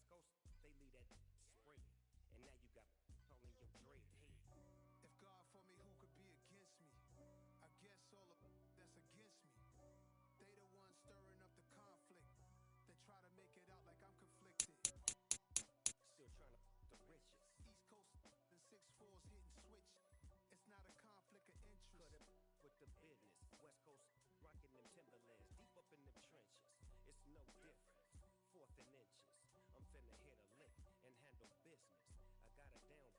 West Coast, they leave that spread. And now you got calling your dread head. If God for me, who could be against me? I guess all of that's against me. They the ones stirring up the conflict. They try to make it out like I'm conflicted. Still trying to the riches. East Coast and 6'4s hitting switch. It's not a conflict of interest. Cut it with the business. West Coast rocking them Timberlands deep up in them trenches. It's no different. Fourth and inches. I'm finna hit a lick and handle business. I got her down.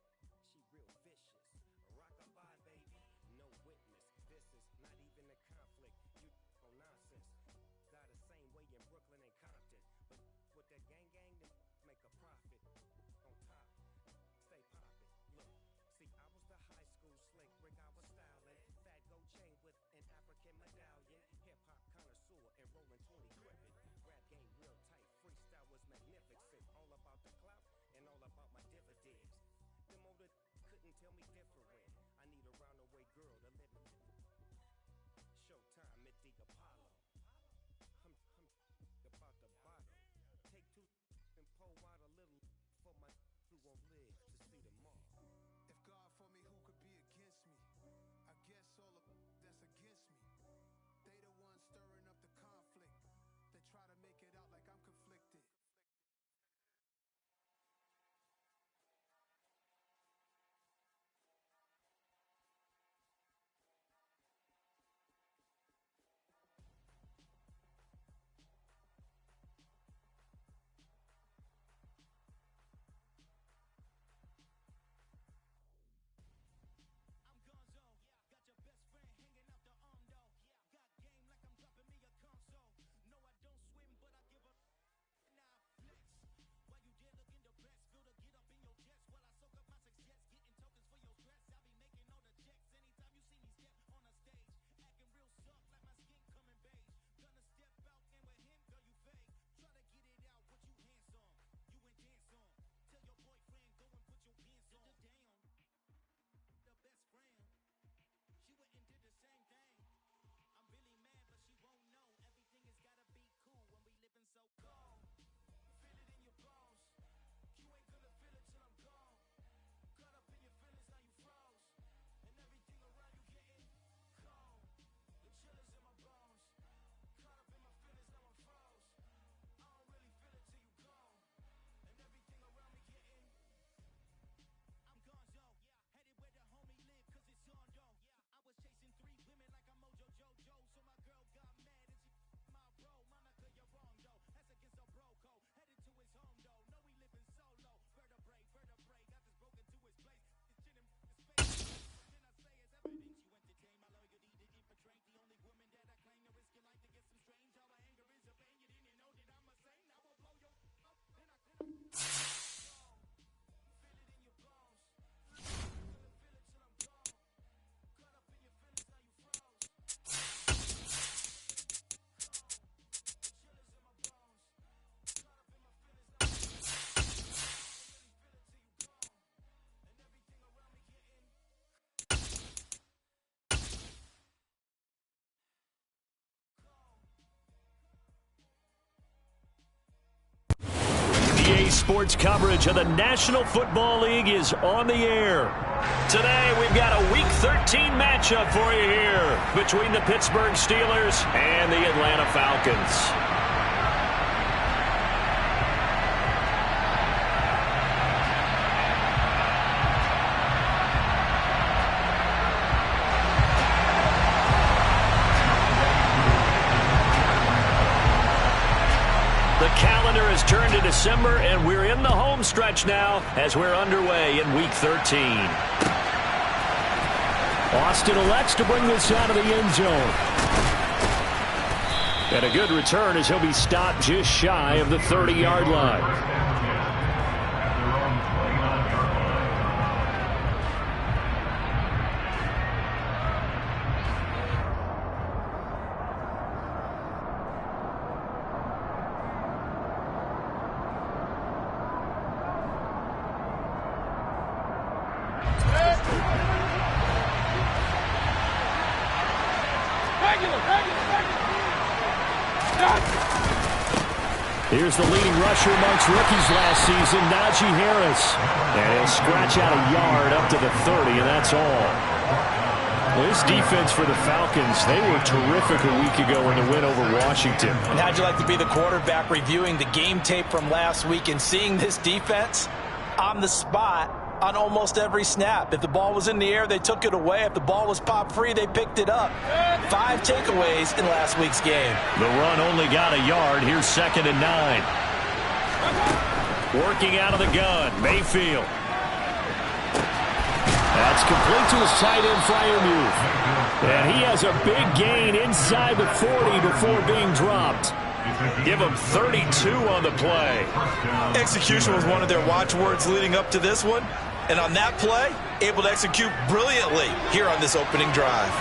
She real vicious. Rock-a-bye, baby. No witness. This is not even a conflict. You on nonsense. Got the same way in Brooklyn and Compton. But with that gang, they make a profit. On top. Stay poppin'. Look. See, I was the high school slick Rick, I was styling. Fat gold chain with an African medallion. Hip-hop connoisseur and rolling 20 crippin'. Rap game real tight, freestyle was magnificent. All about the clout and all about my dividends. Them older couldn't tell me different. I need a roundaway girl to let me. Showtime at the Apollo. I'm about the bottom. Take two and pull out a little for my who won't live to see tomorrow. If God for me, who could be against me? I guess all of that's against me. They the ones stirring up the conflict. They try to make it out like I'm conflicted. Sports coverage of the National Football League is on the air. Today, we've got a Week 13 matchup for you here between the Pittsburgh Steelers and the Atlanta Falcons. The calendar has turned to December, and we're in the home stretch now as we're underway in Week 13. Austin elects to bring this out of the end zone. And a good return as he'll be stopped just shy of the 30-yard line. Here's the leading rusher amongst rookies last season, Najee Harris. And he'll scratch out a yard up to the 30, and that's all. Well, this defense for the Falcons, they were terrific a week ago in the win over Washington. And how'd you like to be the quarterback reviewing the game tape from last week and seeing this defense on the spot on almost every snap? If the ball was in the air, they took it away. If the ball was pop free, they picked it up. 5 takeaways in last week's game. The run only got a yard. Here's 2nd and 9. Working out of the gun, Mayfield. That's complete to his tight end Freiermuth. And he has a big gain inside the 40 before being dropped. Give him 32 on the play. Execution was one of their watchwords leading up to this one. And on that play, able to execute brilliantly here on this opening drive.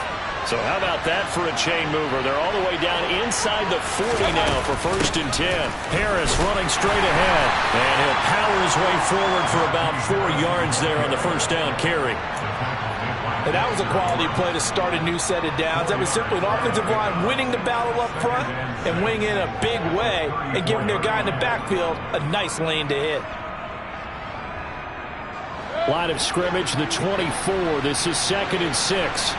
So how about that for a chain mover? They're all the way down inside the 40 now for 1st and 10. Harris running straight ahead. And he'll power his way forward for about 4 yards there on the 1st down carry. And that was a quality play to start a new set of downs. That was simply an offensive line winning the battle up front and winning in a big way and giving their guy in the backfield a nice lane to hit. Line of scrimmage, the 24. This is 2nd and 6.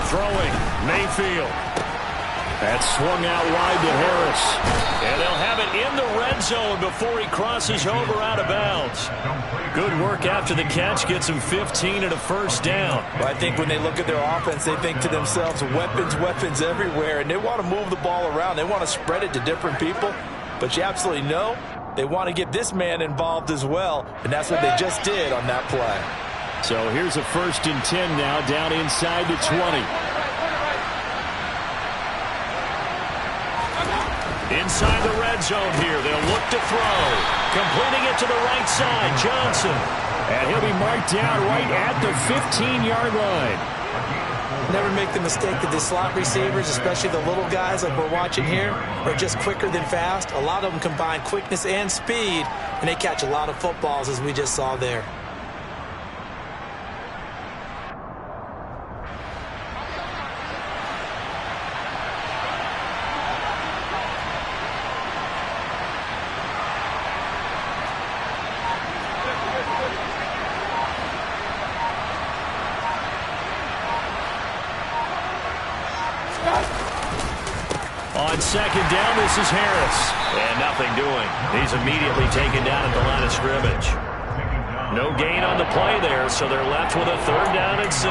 Throwing, Mayfield. That's swung out wide to Harris. And they'll have it in the red zone before he crosses over out of bounds. Good work after the catch. Gets him 15 and a 1st down. Well, I think when they look at their offense, they think to themselves, weapons, weapons everywhere. And they want to move the ball around. They want to spread it to different people. But you absolutely know they want to get this man involved as well. And that's what they just did on that play. So here's a 1st and 10 now, down inside the 20. Inside the red zone here, they'll look to throw. Completing it to the right side, Johnson. And he'll be marked down right at the 15-yard line. Never make the mistake that the slot receivers, especially the little guys like we're watching here, are just quicker than fast. A lot of them combine quickness and speed, and they catch a lot of footballs, as we just saw there. On 2nd down, this is Harris. And nothing doing. He's immediately taken down at the line of scrimmage. No gain on the play there, so they're left with a 3rd down and 6.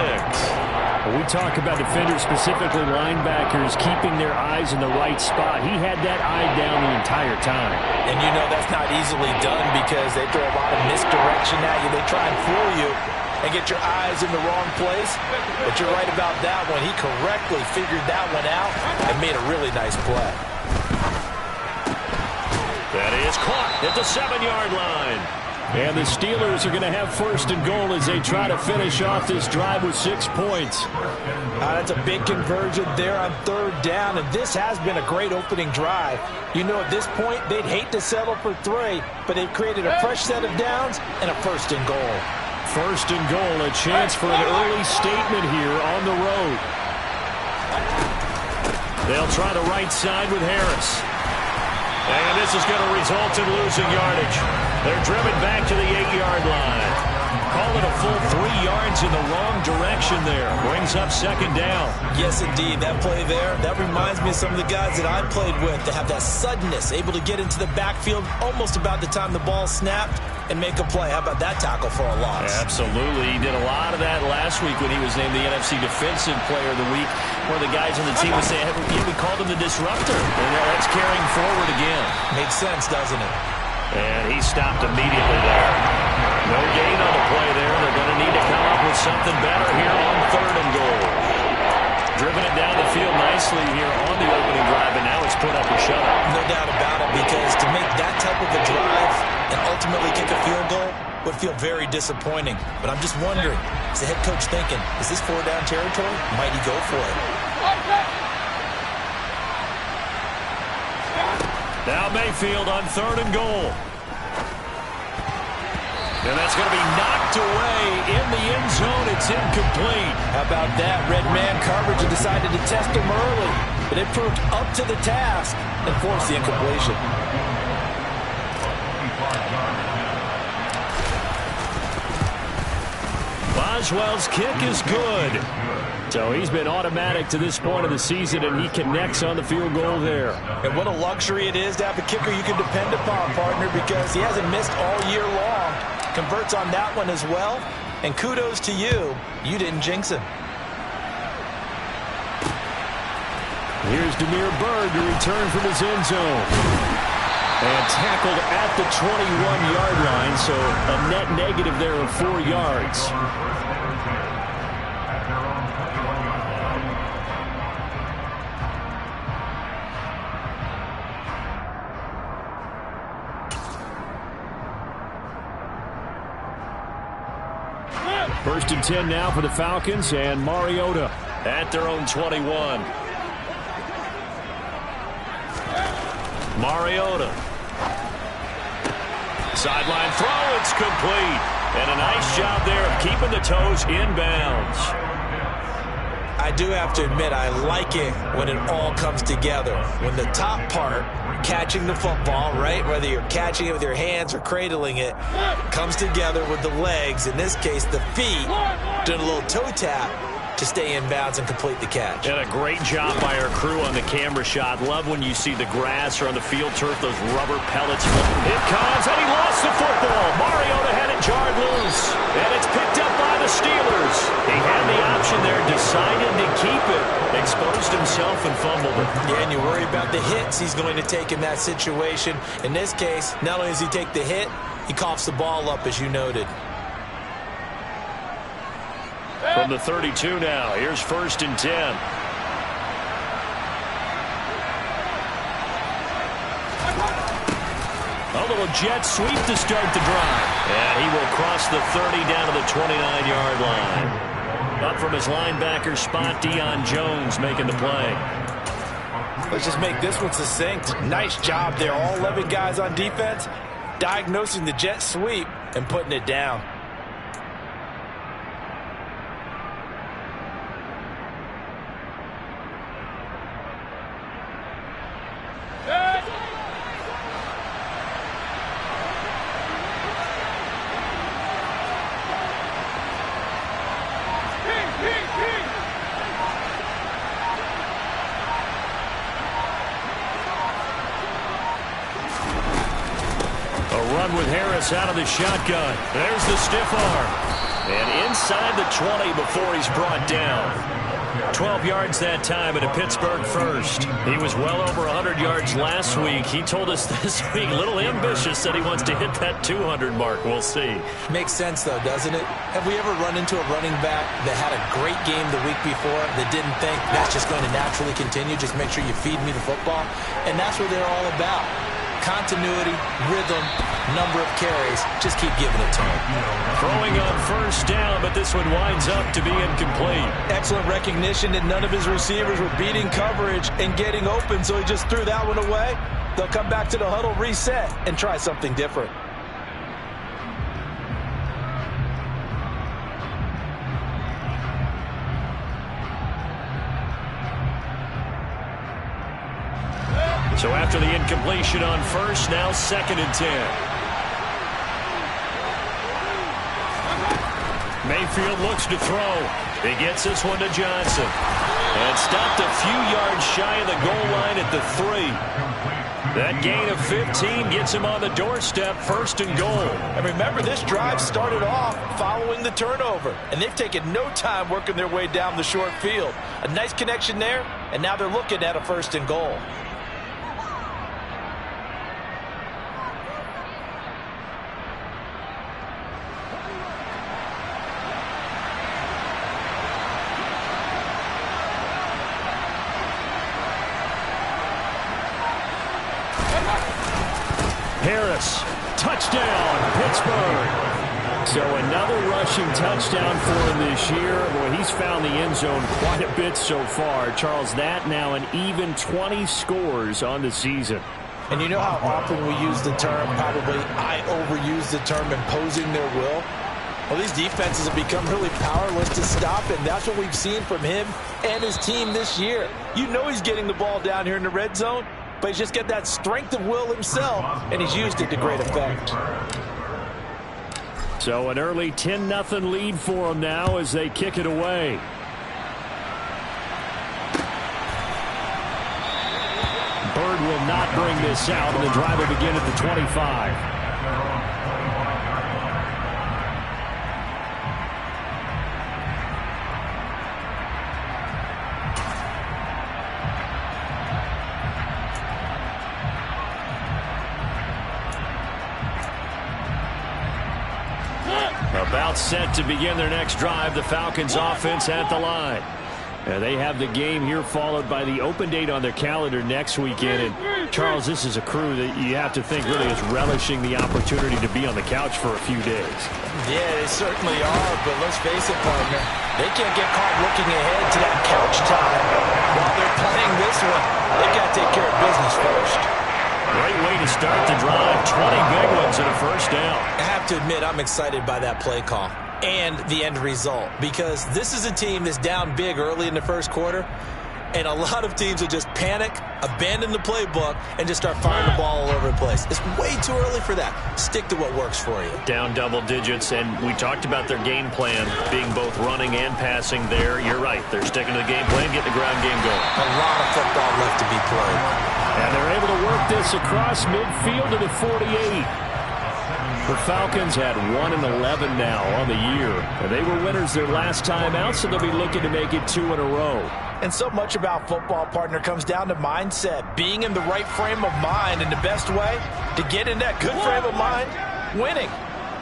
When we talk about defenders, specifically linebackers, keeping their eyes in the right spot. He had that eye down the entire time. And you know that's not easily done because they throw a lot of misdirection at you. They try and fool you and get your eyes in the wrong place. But you're right about that one. He correctly figured that one out and made a really nice play. That is caught at the 7-yard line. And the Steelers are going to have 1st and goal as they try to finish off this drive with 6 points. That's a big conversion there on 3rd down, and this has been a great opening drive. You know, at this point, they'd hate to settle for 3, but they've created a fresh set of downs and a 1st and goal. 1st and goal, a chance for an early statement here on the road. They'll try the right side with Harris. And this is going to result in losing yardage. They're driven back to the 8-yard line. Call it a full 3 yards in the wrong direction there. Brings up 2nd down. Yes, indeed. That play there, that reminds me of some of the guys that I played with that have that suddenness, able to get into the backfield almost about the time the ball snapped and make a play. How about that tackle for a loss? Absolutely. He did a lot of that last week when he was named the NFC Defensive Player of the Week, where the guys on the team would say, hey, we called him the disruptor. And that's carrying forward again. Makes sense, doesn't it? And he stopped immediately there. No gain on the play there. They're going to need to come up with something better here on 3rd and goal. Driven it down the field nicely here on the opening drive, and now it's put up or shut up. No doubt about it, because to make that type of a drive and ultimately kick a field goal would feel very disappointing. But I'm just wondering, is the head coach thinking, is this 4-down territory? Might he go for it? Now Mayfield on 3rd and goal. And that's going to be knocked away in the end zone. It's incomplete. How about that? Red man coverage and decided to test him early. But it proved up to the task and forced the incompletion. Boswell's kick is good. So he's been automatic to this point of the season, and he connects on the field goal there. And what a luxury it is to have a kicker you can depend upon, partner, because he hasn't missed all year long. Converts on that one as well. And kudos to you. You didn't jinx him. Here's Demir Bird to return from his end zone. And tackled at the 21-yard line, so a net negative there of 4 yards. First and 10 now for the Falcons, and Mariota at their own 21. Mariota. Sideline throw, it's complete. And a nice job there of keeping the toes inbounds. I do have to admit, I like it when it all comes together. When the top part, catching the football, right, whether you're catching it with your hands or cradling it, comes together with the legs, in this case the feet, doing a little toe tap to stay in bounds and complete the catch. And a great job by our crew on the camera shot. Love when you see the grass or on the field turf, those rubber pellets. It comes, and he lost the football. Mariota had it jarred loose, and it's picked up by the Steelers. He had the option there, decided to keep it, exposed himself and fumbled it. Yeah, and you worry about the hits he's going to take in that situation. In this case, not only does he take the hit, he coughs the ball up, as you noted. From the 32 now, here's first and 10. A little jet sweep to start the drive. And he will cross the 30 down to the 29-yard line. Up from his linebacker spot, Deion Jones making the play. Let's just make this one succinct. Nice job there. All 11 guys on defense diagnosing the jet sweep and putting it down. With Harris out of the shotgun. There's the stiff arm. And inside the 20 before he's brought down. 12 yards that time at a Pittsburgh first. He was well over 100 yards last week. He told us this week, a little ambitious, that he wants to hit that 200 mark. We'll see. Makes sense, though, doesn't it? Have we ever run into a running back that had a great game the week before that didn't think that's just going to naturally continue? Just make sure you feed me the football. And that's what they're all about. Continuity, rhythm, number of carries. Just keep giving it to him. Throwing on first down, but this one winds up to be incomplete. Excellent recognition that none of his receivers were beating coverage and getting open, so he just threw that one away. They'll come back to the huddle, reset, and try something different. So after the incompletion on first, now second and 10. Mayfield looks to throw. He gets this one to Johnson. And stopped a few yards shy of the goal line at the 3. That gain of 15 gets him on the doorstep, first and goal. And remember, this drive started off following the turnover. And they've taken no time working their way down the short field. A nice connection there, and now they're looking at a first and goal. Harris, touchdown, Pittsburgh. So another rushing touchdown for him this year. Boy, he's found the end zone quite a bit so far. Charles, that now an even 20 scores on the season. And you know how often we use the term, probably I overuse the term imposing their will? Well, these defenses have become really powerless to stop it. And that's what we've seen from him and his team this year. You know he's getting the ball down here in the red zone, but he's just got that strength of will himself, and he's used it to great effect. So an early 10-0 lead for them now as they kick it away. Bird will not bring this out, and the drive will begin at the 25. About set to begin their next drive, the Falcons offense at the line. They have the game here followed by the open date on their calendar next weekend. And Charles, this is a crew that you have to think really is relishing the opportunity to be on the couch for a few days. Yeah, they certainly are, but let's face it, partner. They can't get caught looking ahead to that couch time while they're playing this one. They got to take care of business first. Great way to start the drive. 20 big ones and a first down. I have to admit, I'm excited by that play call and the end result, because this is a team that's down big early in the first quarter, and a lot of teams will just panic, abandon the playbook, and just start firing the ball all over the place. It's way too early for that. Stick to what works for you. Down double digits, and we talked about their game plan being both running and passing there. You're right. They're sticking to the game plan, getting the ground game going. A lot of football left to be played. And they're able to work this across midfield to the 48. The Falcons had 1-11 now on the year. And they were winners their last time out, so they'll be looking to make it 2 in a row. And so much about football, partner, comes down to mindset. Being in the right frame of mind, and the best way to get in that good frame of mind, winning.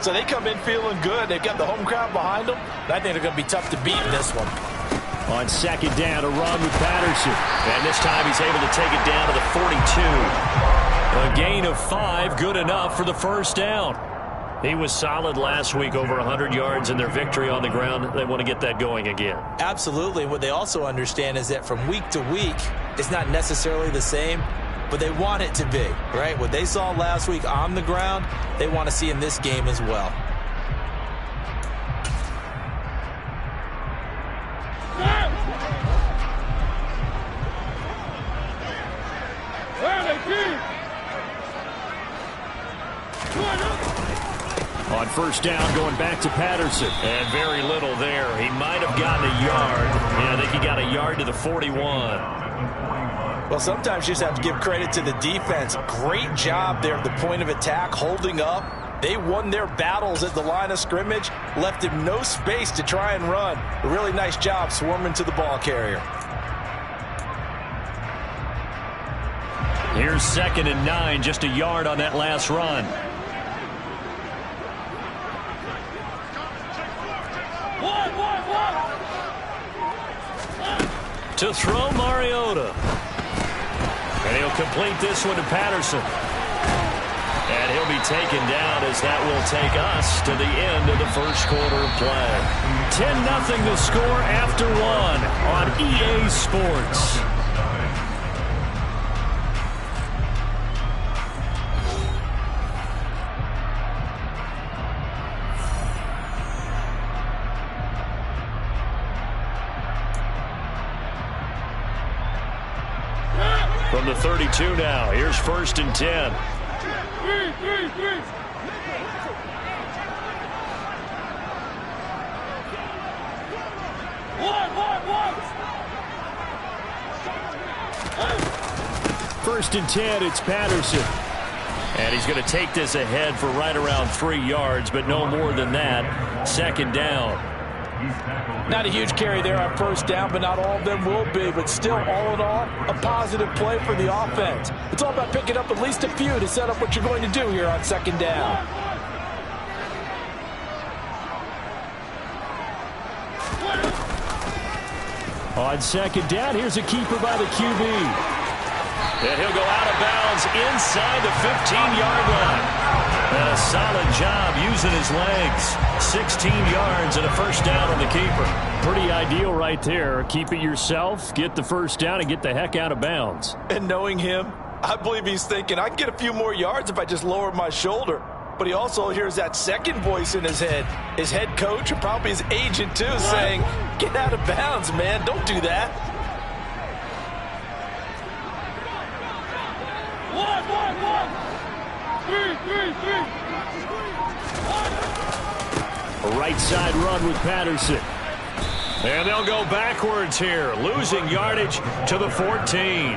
So they come in feeling good. They've got the home crowd behind them. And I think they're going to be tough to beat in this one. On second down, a run with Patterson. And this time he's able to take it down to the 42. A gain of 5, good enough for the first down. He was solid last week, over 100 yards in their victory on the ground. They want to get that going again. Absolutely. What they also understand is that from week to week, it's not necessarily the same, but they want it to be, right? What they saw last week on the ground, they want to see in this game as well. On first down, going back to Patterson. And very little there. He might have gotten a yard. Yeah, I think he got a yard to the 41. Well, sometimes you just have to give credit to the defense. Great job there at the point of attack, holding up. They won their battles at the line of scrimmage, left him no space to try and run. A really nice job swarming to the ball carrier. Here's 2nd and 9, just a yard on that last run. To throw Mariota. And he'll complete this one to Patterson. And he'll be taken down as that will take us to the end of the first quarter of play. 10-0 the score after 1 on EA Sports. From the 32 now, here's 1st and 10. First and 10, it's Patterson. And he's going to take this ahead for right around 3 yards, but no more than that. 2nd down. Not a huge carry there on first down, but not all of them will be. But still, all in all, a positive play for the offense. It's all about picking up at least a few to set up what you're going to do here on 2nd down. On 2nd down, here's a keeper by the QB. And he'll go out of bounds inside the 15-yard line. And a solid job using his legs. 16 yards and a first down on the keeper. Pretty ideal right there. Keep it yourself, get the first down, and get the heck out of bounds. And knowing him, I believe he's thinking, I can get a few more yards if I just lower my shoulder. But he also hears that second voice in his head. His head coach and probably his agent, too, saying, get out of bounds, man. Don't do that. A right side run with Patterson. And they'll go backwards here, losing yardage to the 14.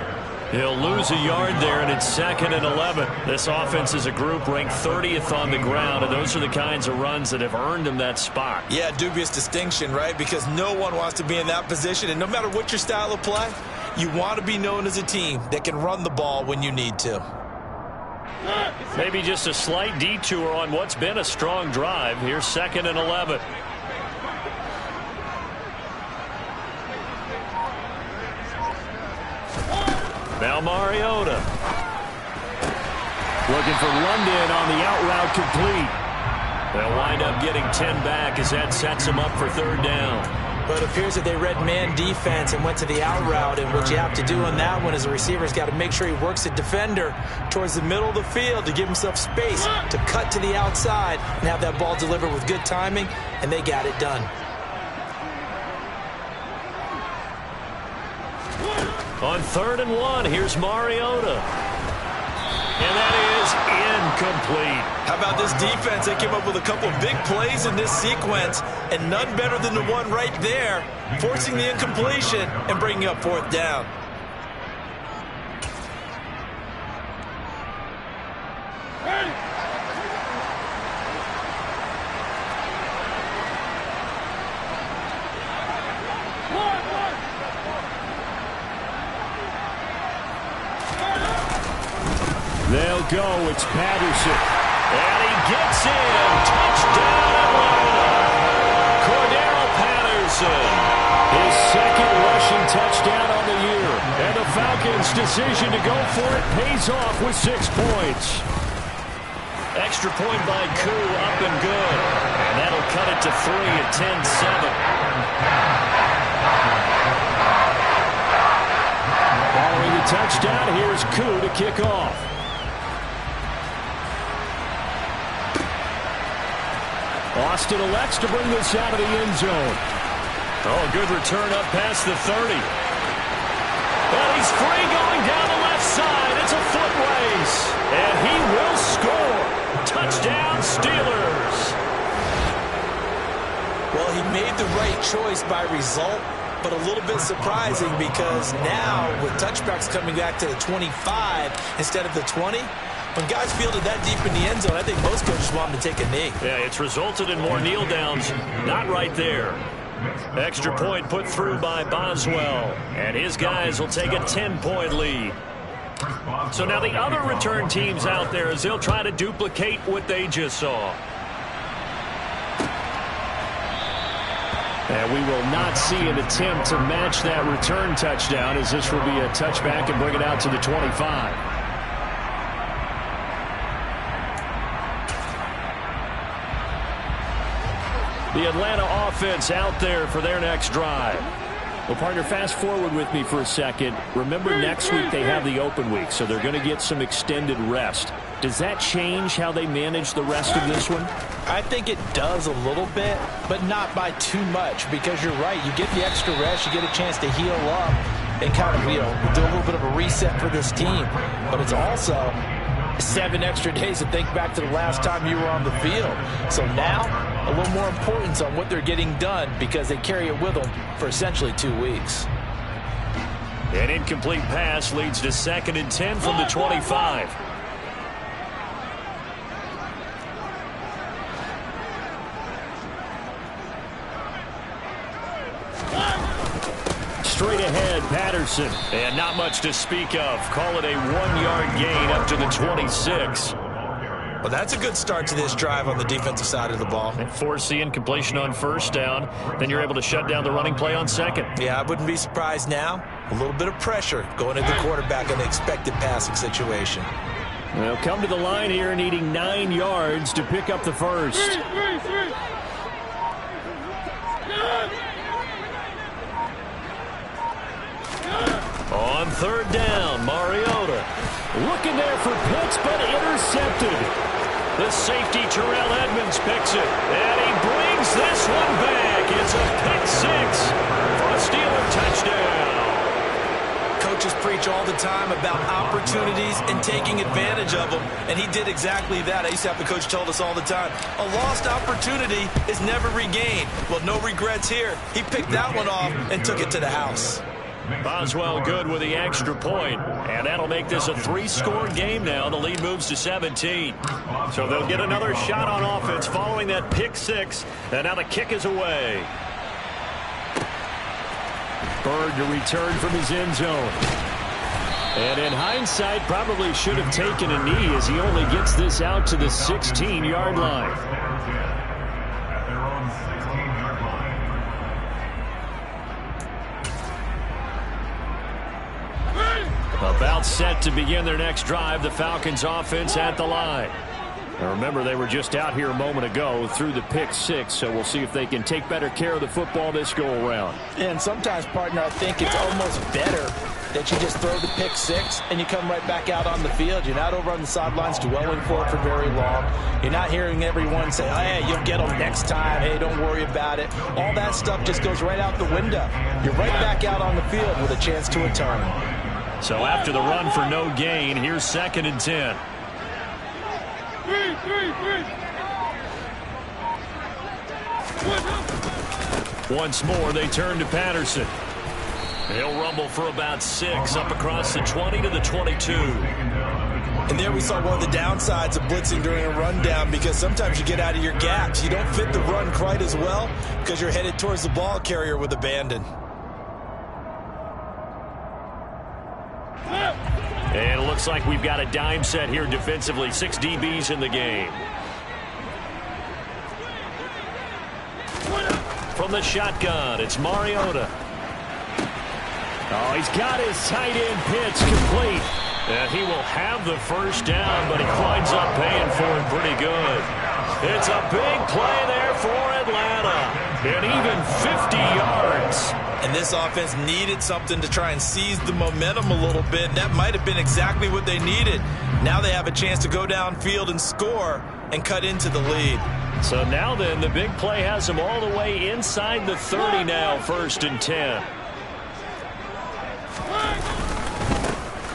He'll lose a yard there, and it's 2nd and 11. This offense as a group ranked 30th on the ground, and those are the kinds of runs that have earned him that spot. Yeah, dubious distinction, right? Because no one wants to be in that position, and no matter what your style of play, you want to be known as a team that can run the ball when you need to. Maybe just a slight detour on what's been a strong drive. Here's 2nd and 11. Now Mariota. Looking for London on the out route complete. They'll wind up getting 10 back as that sets them up for 3rd down. But it appears that they read man defense and went to the out route, and what you have to do on that one is the receiver's got to make sure he works the defender towards the middle of the field to give himself space to cut to the outside and have that ball delivered with good timing, and they got it done. On 3rd and 1, here's Mariota. And that is incomplete. How about this defense? They came up with a couple of big plays in this sequence, and none better than the one right there, forcing the incompletion and bringing up 4th down. They'll go. It's Patterson. And he gets in. Touchdown, Atlanta. Cordero Patterson. His 2nd rushing touchdown on the year. And the Falcons' decision to go for it pays off with 6 points. Extra point by Koo, up and good. And that'll cut it to 3 at 10-7. Following the touchdown, here's Koo to kick off. Austin elects to bring this out of the end zone. Oh, good return up past the 30. And he's free going down the left side. It's a foot race. And he will score. Touchdown, Steelers. Well, he made the right choice by result, but a little bit surprising because now with touchbacks coming back to the 25 instead of the 20, when guys fielded that deep in the end zone, I think most coaches want them to take a knee. Yeah, it's resulted in more kneel downs. Not right there. Extra point put through by Boswell. And his guys will take a 10-point lead. So now the other return teams out there as they'll try to duplicate what they just saw. And we will not see an attempt to match that return touchdown as this will be a touchback and bring it out to the 25. The Atlanta offense out there for their next drive. Well, partner, fast forward with me for a second. Remember, next week they have the open week, so they're going to get some extended rest. Does that change how they manage the rest of this one? I think it does a little bit, but not by too much, because you're right. You get the extra rest, you get a chance to heal up and kind of, do a little bit of a reset for this team. But it's also 7 extra days to think back to the last time you were on the field. So now, a little more importance on what they're getting done because they carry it with them for essentially 2 weeks. An incomplete pass leads to 2nd and 10 from the 25. Straight ahead, Patterson. And not much to speak of. Call it a 1-yard gain up to the 26. Well, that's a good start to this drive on the defensive side of the ball. And force the incompletion on 1st down. Then you're able to shut down the running play on 2nd. Yeah, I wouldn't be surprised now. A little bit of pressure going to the quarterback in an expected passing situation. They'll come to the line here needing 9 yards to pick up the first. On 3rd down, Mariota. Looking there for Pitts, but intercepted. The safety, Terrell Edmonds, picks it. And he brings this one back. It's a pick six for a Steeler touchdown. Coaches preach all the time about opportunities and taking advantage of them, and he did exactly that. I used to have the coach told us all the time, a lost opportunity is never regained. Well, no regrets here. He picked that one off and took it to the house. Boswell good with the extra point, and that'll make this a 3-score game now. The lead moves to 17. So they'll get another shot on offense following that pick six, and now the kick is away. Bird to return from his end zone. And in hindsight, probably should have taken a knee as he only gets this out to the 16-yard line. About set to begin their next drive, the Falcons offense at the line. Now remember, they were just out here a moment ago through the pick six, so we'll see if they can take better care of the football this go-around. And sometimes, partner, I think it's almost better that you just throw the pick six and you come right back out on the field. You're not over on the sidelines dwelling for it for very long. You're not hearing everyone say, hey, you'll get them next time. Hey, don't worry about it. All that stuff just goes right out the window. You're right back out on the field with a chance to return. So after the run for no gain, here's 2nd and 10. Once more, they turn to Patterson. He'll rumble for about 6 up across the 20 to the 22. And there we saw one of the downsides of blitzing during a rundown, because sometimes you get out of your gaps. You don't fit the run quite as well because you're headed towards the ball carrier with abandon. And it looks like we've got a dime set here defensively. 6 DBs in the game. From the shotgun, it's Mariota. Oh, he's got his tight end Pitts complete. And he will have the first down, but he winds up paying for it pretty good. It's a big play there for Atlanta. And even 50 yards. And this offense needed something to try and seize the momentum a little bit. That might have been exactly what they needed. Now they have a chance to go downfield and score and cut into the lead. So now then, the big play has them all the way inside the 30 now, 1st and 10.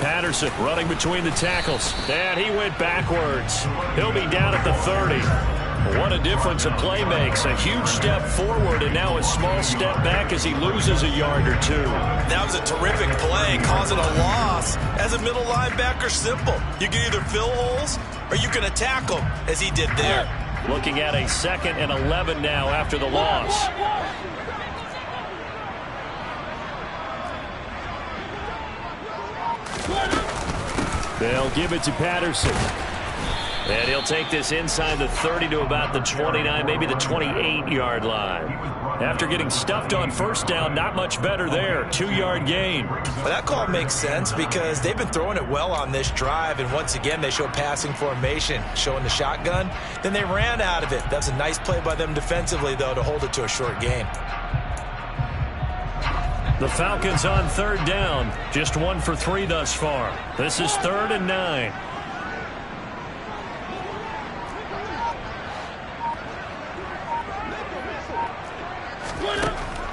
Patterson running between the tackles. And he went backwards. He'll be down at the 30. What a difference a play makes. A huge step forward and now a small step back as he loses a yard or 2. That was a terrific play, causing a loss. As a middle linebacker, simple. You can either fill holes or you can attack them, as he did there. Looking at a 2nd and 11 now after the loss. They'll give it to Patterson. And he'll take this inside the 30 to about the 29, maybe the 28-yard line. After getting stuffed on 1st down, not much better there. 2-yard gain. Well, that call makes sense because they've been throwing it well on this drive, and once again they show passing formation, showing the shotgun. Then they ran out of it. That's a nice play by them defensively, though, to hold it to a short gain. The Falcons on 3rd down. Just 1 for 3 thus far. This is 3rd and 9.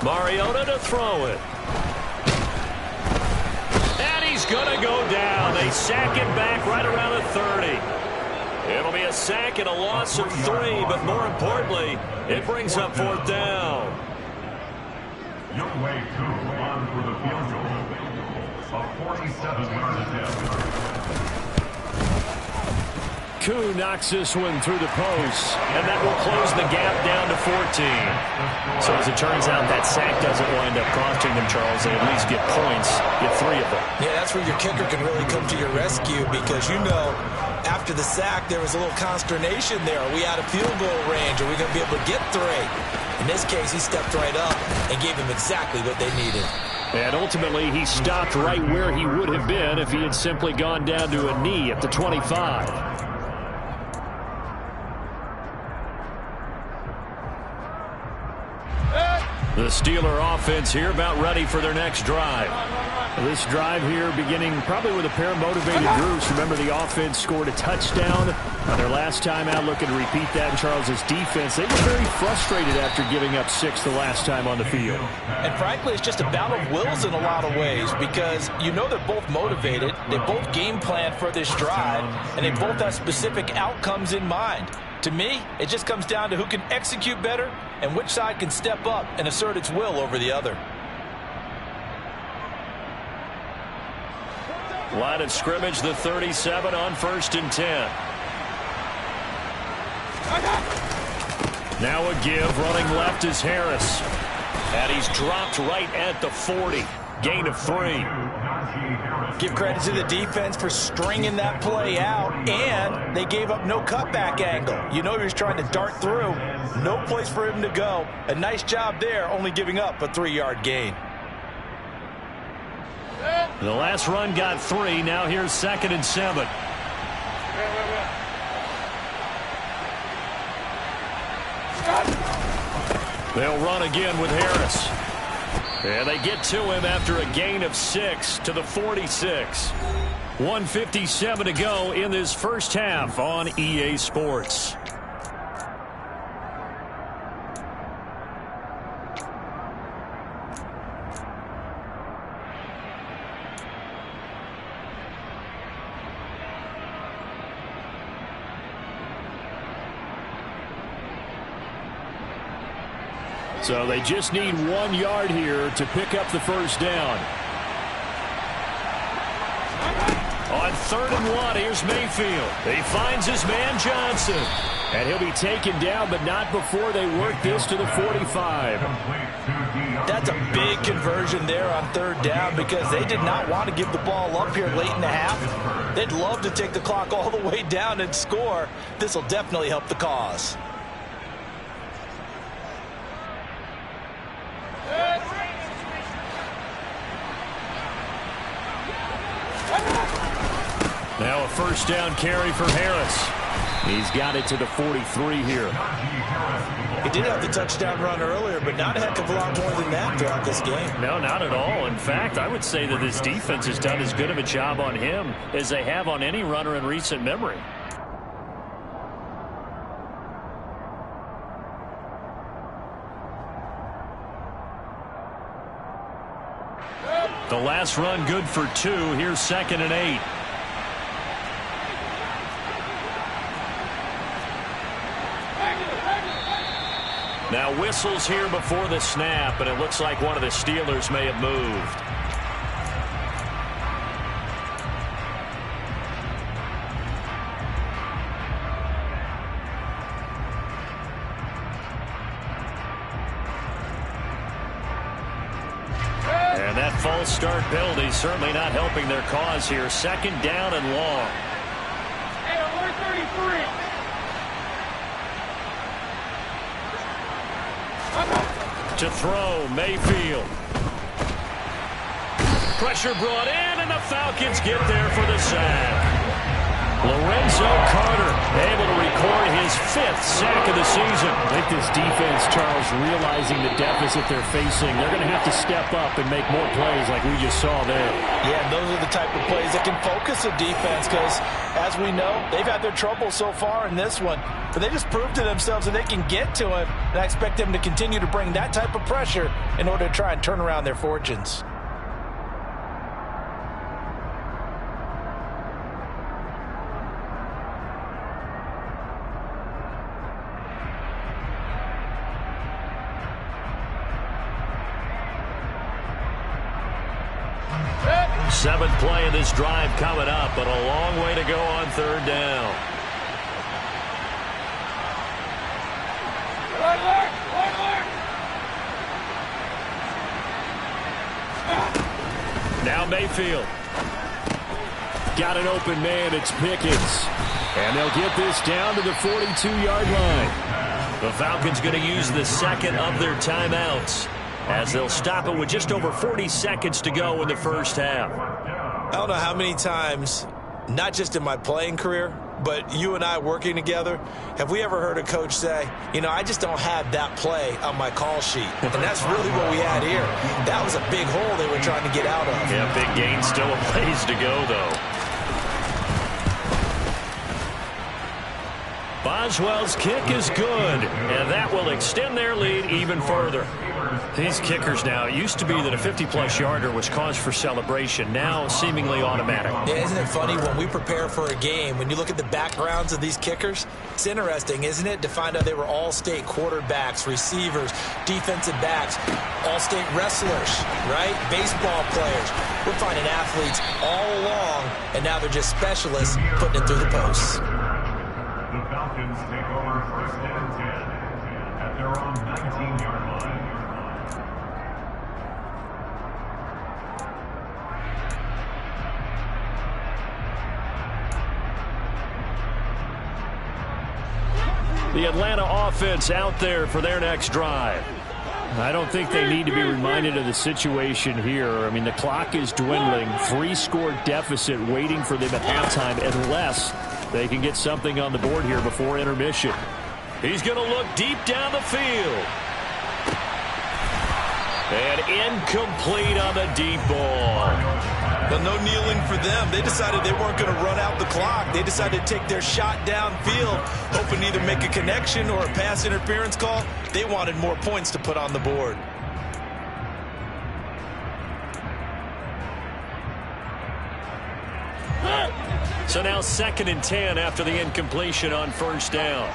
Mariota to throw it. And he's going to go down. They sack him back right around the 30. It'll be a sack and a loss of 3, but more importantly, it brings up 4th down. Your way to on for the field goal. A 47-yard attempt. Koo knocks this one through the post, and that will close the gap down to 14. So as it turns out, that sack doesn't wind up costing them, Charles. They at least get points, get 3 of them. Yeah, that's where your kicker can really come to your rescue because, you know, after the sack, there was a little consternation there. Are we out of field goal range? Are we going to be able to get 3? In this case, he stepped right up and gave them exactly what they needed. And ultimately, he stopped right where he would have been if he had simply gone down to a knee at the 25. The Steeler offense here about ready for their next drive. This drive here beginning probably with a pair of motivated groups. Remember, the offense scored a touchdown on their last time out, looking to repeat that in Charles's defense. They were very frustrated after giving up 6 the last time on the field. And frankly, it's just a battle of wills in a lot of ways, because you know they're both motivated, they both game plan for this drive, and they both have specific outcomes in mind. To me, it just comes down to who can execute better and which side can step up and assert its will over the other. Line of scrimmage, the 37 on 1st and 10. Now a give, running left is Harris. And he's dropped right at the 40. Gain of 3. Give credit to the defense for stringing that play out, and they gave up no cutback angle. You know he was trying to dart through. No place for him to go. A nice job there, only giving up a 3-yard gain. The last run got 3. Now here's 2nd and 7. They'll run again with Harris. And they get to him after a gain of 6 to the 46. 1:57 to go in this first half on EA Sports. So they just need 1 yard here to pick up the first down. On 3rd and 1, here's Mayfield. He finds his man Johnson. And he'll be taken down, but not before they work this to the 45. That's a big conversion there on 3rd down, because they did not want to give the ball up here late in the half. They'd love to take the clock all the way down and score. This will definitely help the cause. Now a first down carry for Harris. He's got it to the 43 here. He did have the touchdown run earlier, but not a heck of a lot more than that throughout this game. No, not at all. In fact, I would say that this defense has done as good of a job on him as they have on any runner in recent memory. The last run good for 2. Here's 2nd and 8. Now whistles here before the snap, and it looks like one of the Steelers may have moved. And that false start penalty certainly not helping their cause here. 2nd down and long. Hey, alert 33. To throw, Mayfield. Pressure brought in, and the Falcons get there for the sack. Lorenzo Carter able to record his 5th sack of the season. I think this defense, Charles, realizing the deficit they're facing, they're going to have to step up and make more plays like we just saw there. Yeah, those are the type of plays that can focus a defense, because, as we know, they've had their trouble so far in this one. But they just proved to themselves that they can get to him, and I expect them to continue to bring that type of pressure in order to try and turn around their fortunes. Seventh play of this drive coming up, but a long way to go on 3rd down. Now Mayfield. Got an open man, it's Pickens. And they'll get this down to the 42-yard line. The Falcons going to use the 2nd of their timeouts, as they'll stop it with just over 40 seconds to go in the first half. I don't know how many times, not just in my playing career, but you and I working together, have we ever heard a coach say, you know, I just don't have that play on my call sheet? And that's really what we had here. That was a big hole they were trying to get out of. Yeah, big gain, still a ways to go, though. Boswell's kick is good, and that will extend their lead even further. These kickers now, it used to be that a 50-plus yarder was cause for celebration, now seemingly automatic. Yeah, isn't it funny when we prepare for a game, when you look at the backgrounds of these kickers, it's interesting, isn't it, to find out they were all-state quarterbacks, receivers, defensive backs, all-state wrestlers, right? Baseball players. We're finding athletes all along, and now they're just specialists putting it through the posts. The Falcons take over 1st and 10 at their own 19-yard line. The Atlanta offense out there for their next drive. I don't think they need to be reminded of the situation here. I mean, the clock is dwindling. 3-score deficit waiting for them at halftime unless they can get something on the board here before intermission. He's going to look deep down the field. And incomplete on the deep ball. But no kneeling for them. They decided they weren't going to run out the clock. They decided to take their shot downfield, hoping to either make a connection or a pass interference call. They wanted more points to put on the board. So now 2nd and 10 after the incompletion on 1st down.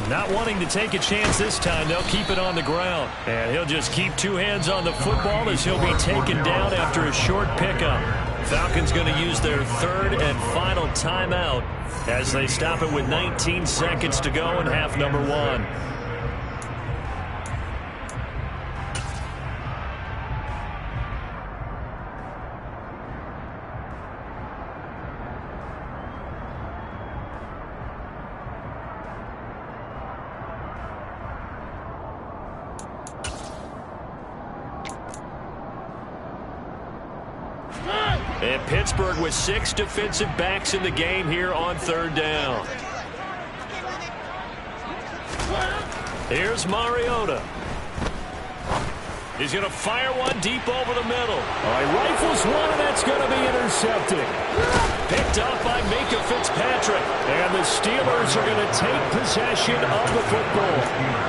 Not wanting to take a chance this time, they'll keep it on the ground. And he'll just keep 2 hands on the football as he'll be taken down after a short pickup. Falcons going to use their 3rd and final timeout as they stop it with 19 seconds to go in half number 1. And Pittsburgh with 6 defensive backs in the game here on 3rd down. Here's Mariota. He's going to fire one deep over the middle. He rifles one, and that's going to be intercepted. Picked up by Minka Fitzpatrick. And the Steelers are going to take possession of the football.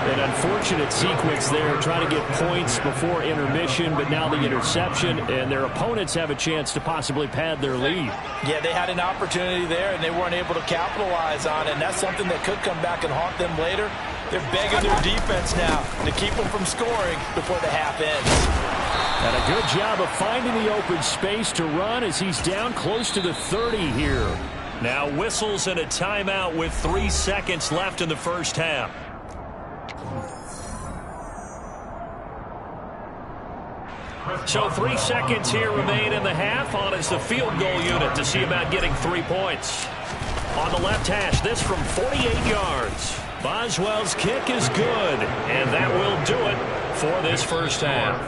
An unfortunate sequence there, trying to get points before intermission, but now the interception, and their opponents have a chance to possibly pad their lead. Yeah, they had an opportunity there, and they weren't able to capitalize on it, and that's something that could come back and haunt them later. They're begging their defense now to keep them from scoring before the half ends. And a good job of finding the open space to run as he's down close to the 30 here. Now whistles and a timeout with 3 seconds left in the first half. So 3 seconds here remain in the half. On is the field goal unit to see about getting 3 points. On the left hash, this from 48 yards. Boswell's kick is good, and that will do it for this first half.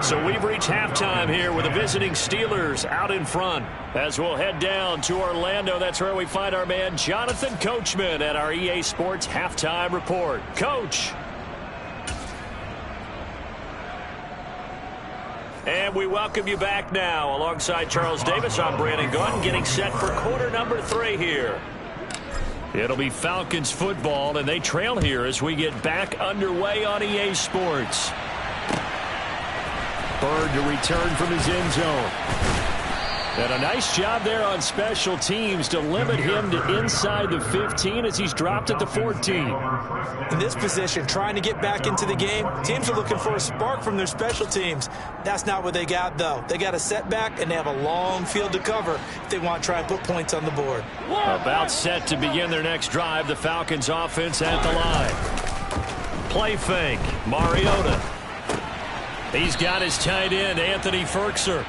So we've reached halftime here with the visiting Steelers out in front. As we'll head down to Orlando, that's where we find our man Jonathan Coachman at our EA Sports Halftime Report. Coach. And we welcome you back now. Alongside Charles Davis, I'm Brandon Gunn, getting set for quarter number 3 here. It'll be Falcons football, and they trail here as we get back underway on EA Sports. Bird to return from his end zone. And a nice job there on special teams to limit him to inside the 15 as he's dropped at the 14. In this position, trying to get back into the game, teams are looking for a spark from their special teams. That's not what they got, though. They got a setback, and they have a long field to cover if they want to try and put points on the board. About set to begin their next drive, the Falcons offense at the line. Play fake, Mariota. He's got his tight end, Anthony Ferkser.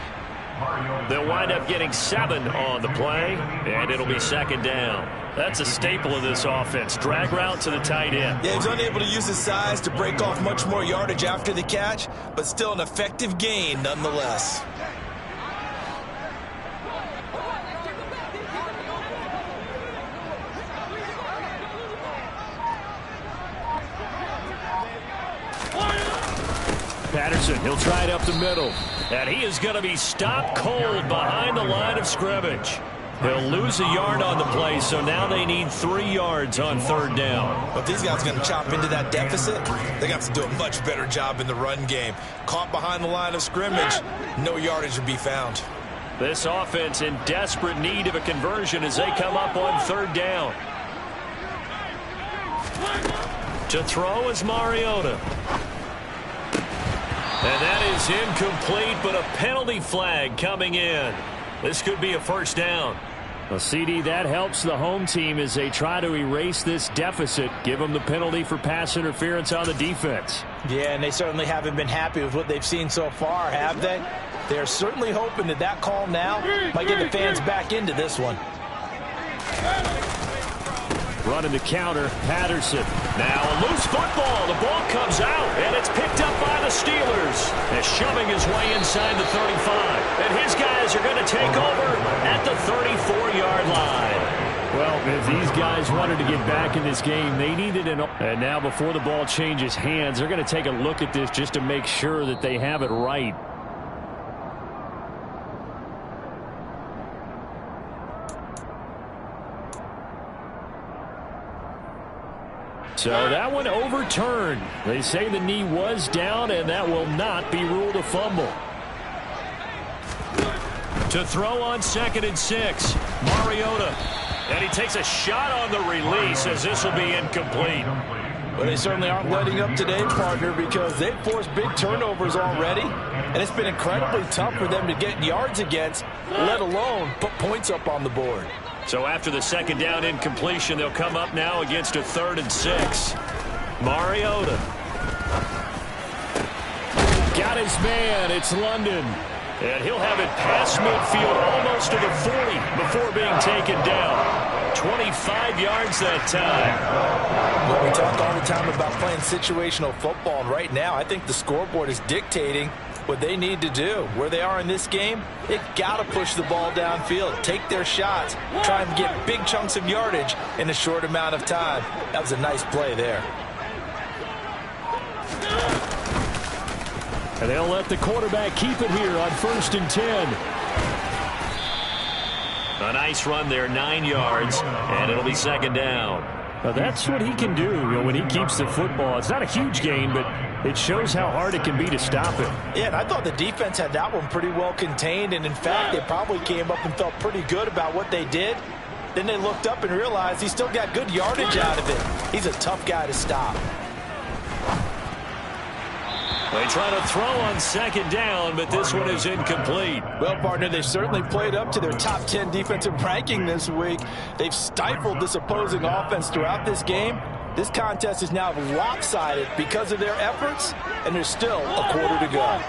They'll wind up getting 7 on the play, and it'll be 2nd down. That's a staple of this offense. Drag route to the tight end. Yeah, he's unable to use his size to break off much more yardage after the catch, but still an effective gain nonetheless. Patterson, he'll try it up the middle. And he is going to be stopped cold behind the line of scrimmage. He'll lose a yard on the play, so now they need 3 yards on 3rd down. But these guys are going to chop into that deficit. They got to do a much better job in the run game. Caught behind the line of scrimmage, no yardage to be found. This offense in desperate need of a conversion as they come up on 3rd down. To throw is Mariota. And that is incomplete, but a penalty flag coming in. This could be a 1st down. Well, CD, that helps the home team as they try to erase this deficit, give them the penalty for pass interference on the defense. Yeah, and they certainly haven't been happy with what they've seen so far, have they? They're certainly hoping that that call now might get the fans back into this one. Running the counter, Patterson. Now a loose football. The ball comes out, and it's picked up by the Steelers. And shoving his way inside the 35. And his guys are going to take over at the 34-yard line. Well, if these guys wanted to get back in this game, they needed an... And now before the ball changes hands, they're going to take a look at this just to make sure that they have it right. So that one overturned. They say the knee was down, and that will not be ruled a fumble. To throw on 2nd and 6, Mariota. And he takes a shot on the release as this will be incomplete. Well, they certainly aren't letting up today, partner, because they've forced big turnovers already. And it's been incredibly tough for them to get yards against, let alone put points up on the board. So after the 2nd down incompletion, they'll come up now against a 3rd and 6. Mariota. Got his man. It's London. And he'll have it past midfield almost to the 40 before being taken down. 25 yards that time. Well, we talk all the time about playing situational football. And right now, I think the scoreboard is dictating what they need to do. Where they are in this game, they've got to push the ball downfield, take their shots, try and get big chunks of yardage in a short amount of time. That was a nice play there. And they'll let the quarterback keep it here on 1st and 10. A nice run there, 9 yards, and it'll be 2nd down. Well, that's what he can do, when he keeps the football. It's not a huge gain, but it shows how hard it can be to stop it. Yeah, and I thought the defense had that one pretty well contained, and in fact, they probably came up and felt pretty good about what they did. Then they looked up and realized he still got good yardage out of it. He's a tough guy to stop. They try to throw on 2nd down, but this one is incomplete. Well, partner, they certainly played up to their top 10 defensive ranking this week. They've stifled this opposing offense throughout this game. This contest is now lopsided because of their efforts, and there's still a quarter to go.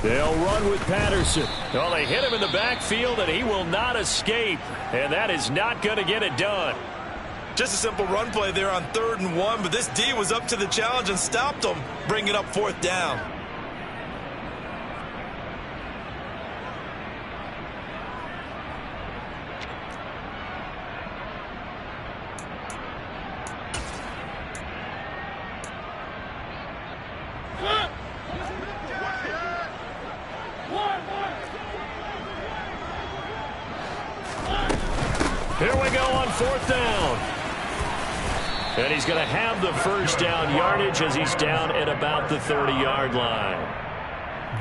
They'll run with Patterson. Well, they hit him in the backfield, and he will not escape. And that is not going to get it done. Just a simple run play there on 3rd and 1, but this D was up to the challenge and stopped them, bringing up 4th down. Here we go on 4th down. And he's going to have the 1st down yardage as he's down at about the 30-yard line.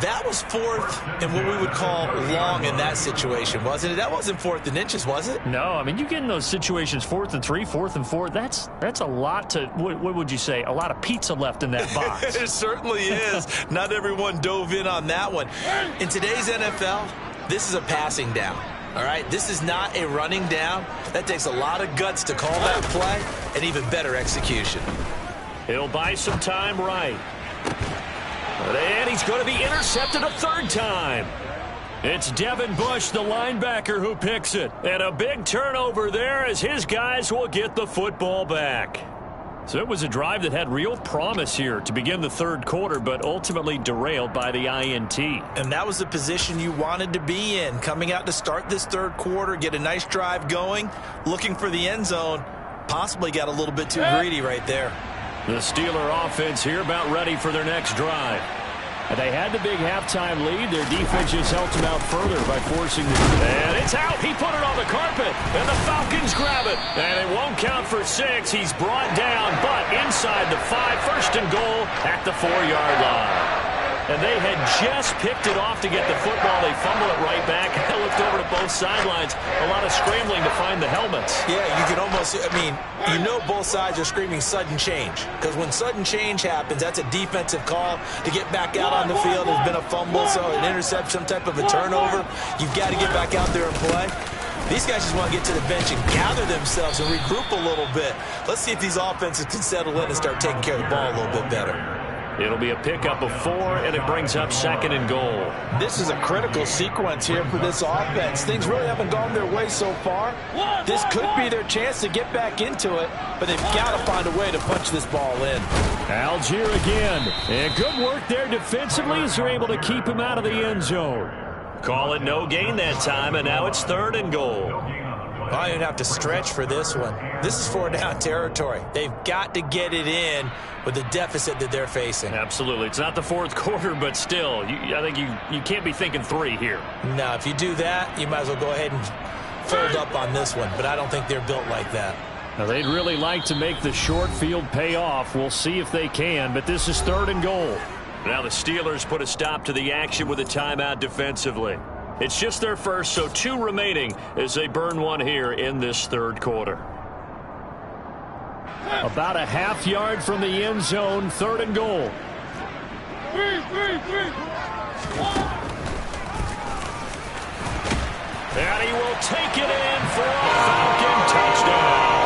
That was 4th and what we would call long in that situation, wasn't it? That wasn't 4th and inches, was it? No, I mean, you get in those situations 4th and 3, 4th and 4. That's a lot to, what would you say, a lot of pizza left in that box. It certainly is. Not everyone dove in on that one. In today's NFL, this is a passing down. All right, this is not a running down. That takes a lot of guts to call that play and even better execution. He'll buy some time right. And he's going to be intercepted a 3rd time. It's Devin Bush, the linebacker, who picks it. And a big turnover there as his guys will get the football back. So it was a drive that had real promise here to begin the third quarter, but ultimately derailed by the INT. And that was the position you wanted to be in, coming out to start this third quarter, get a nice drive going, looking for the end zone. Possibly got a little bit too greedy right there. The Steeler offense here about ready for their next drive. And they had the big halftime lead. Their defense just helped them out further by forcing the... And it's out. He put it on the carpet. And the Falcons grab it. And it won't count for 6. He's brought down, but inside the 5. First and goal at the 4-yard line. And they had just picked it off to get the football. They fumble it right back. I looked over to both sidelines. A lot of scrambling to find the helmets. Yeah, you can almost, you know both sides are screaming sudden change. Because when sudden change happens, that's a defensive call to get back out on the field. There's been a fumble, so an interception, some type of a turnover. You've got to get back out there and play. These guys just want to get to the bench and gather themselves and regroup a little bit. Let's see if these offenses can settle in and start taking care of the ball a little bit better. It'll be a pickup of 4, and it brings up 2nd and goal. This is a critical sequence here for this offense. Things really haven't gone their way so far. This could be their chance to get back into it, but they've got to find a way to punch this ball in. Algier again. And good work there defensively as they're able to keep him out of the end zone. Call it no gain that time, and now it's 3rd and goal. I didn't have to stretch for this one. This is 4-down territory. They've got to get it in with the deficit that they're facing. Absolutely. It's not the 4th quarter, but still, I think you can't be thinking 3 here. No, if you do that, you might as well go ahead and fold up on this one, but I don't think they're built like that. Now, they'd really like to make the short field pay off. We'll see if they can, but this is 3rd and goal. Now the Steelers put a stop to the action with a timeout defensively. It's just their first, so 2 remaining as they burn 1 here in this 3rd quarter. About a half-yard from the end zone, 3rd and goal. And he will take it in for a Falcon touchdown.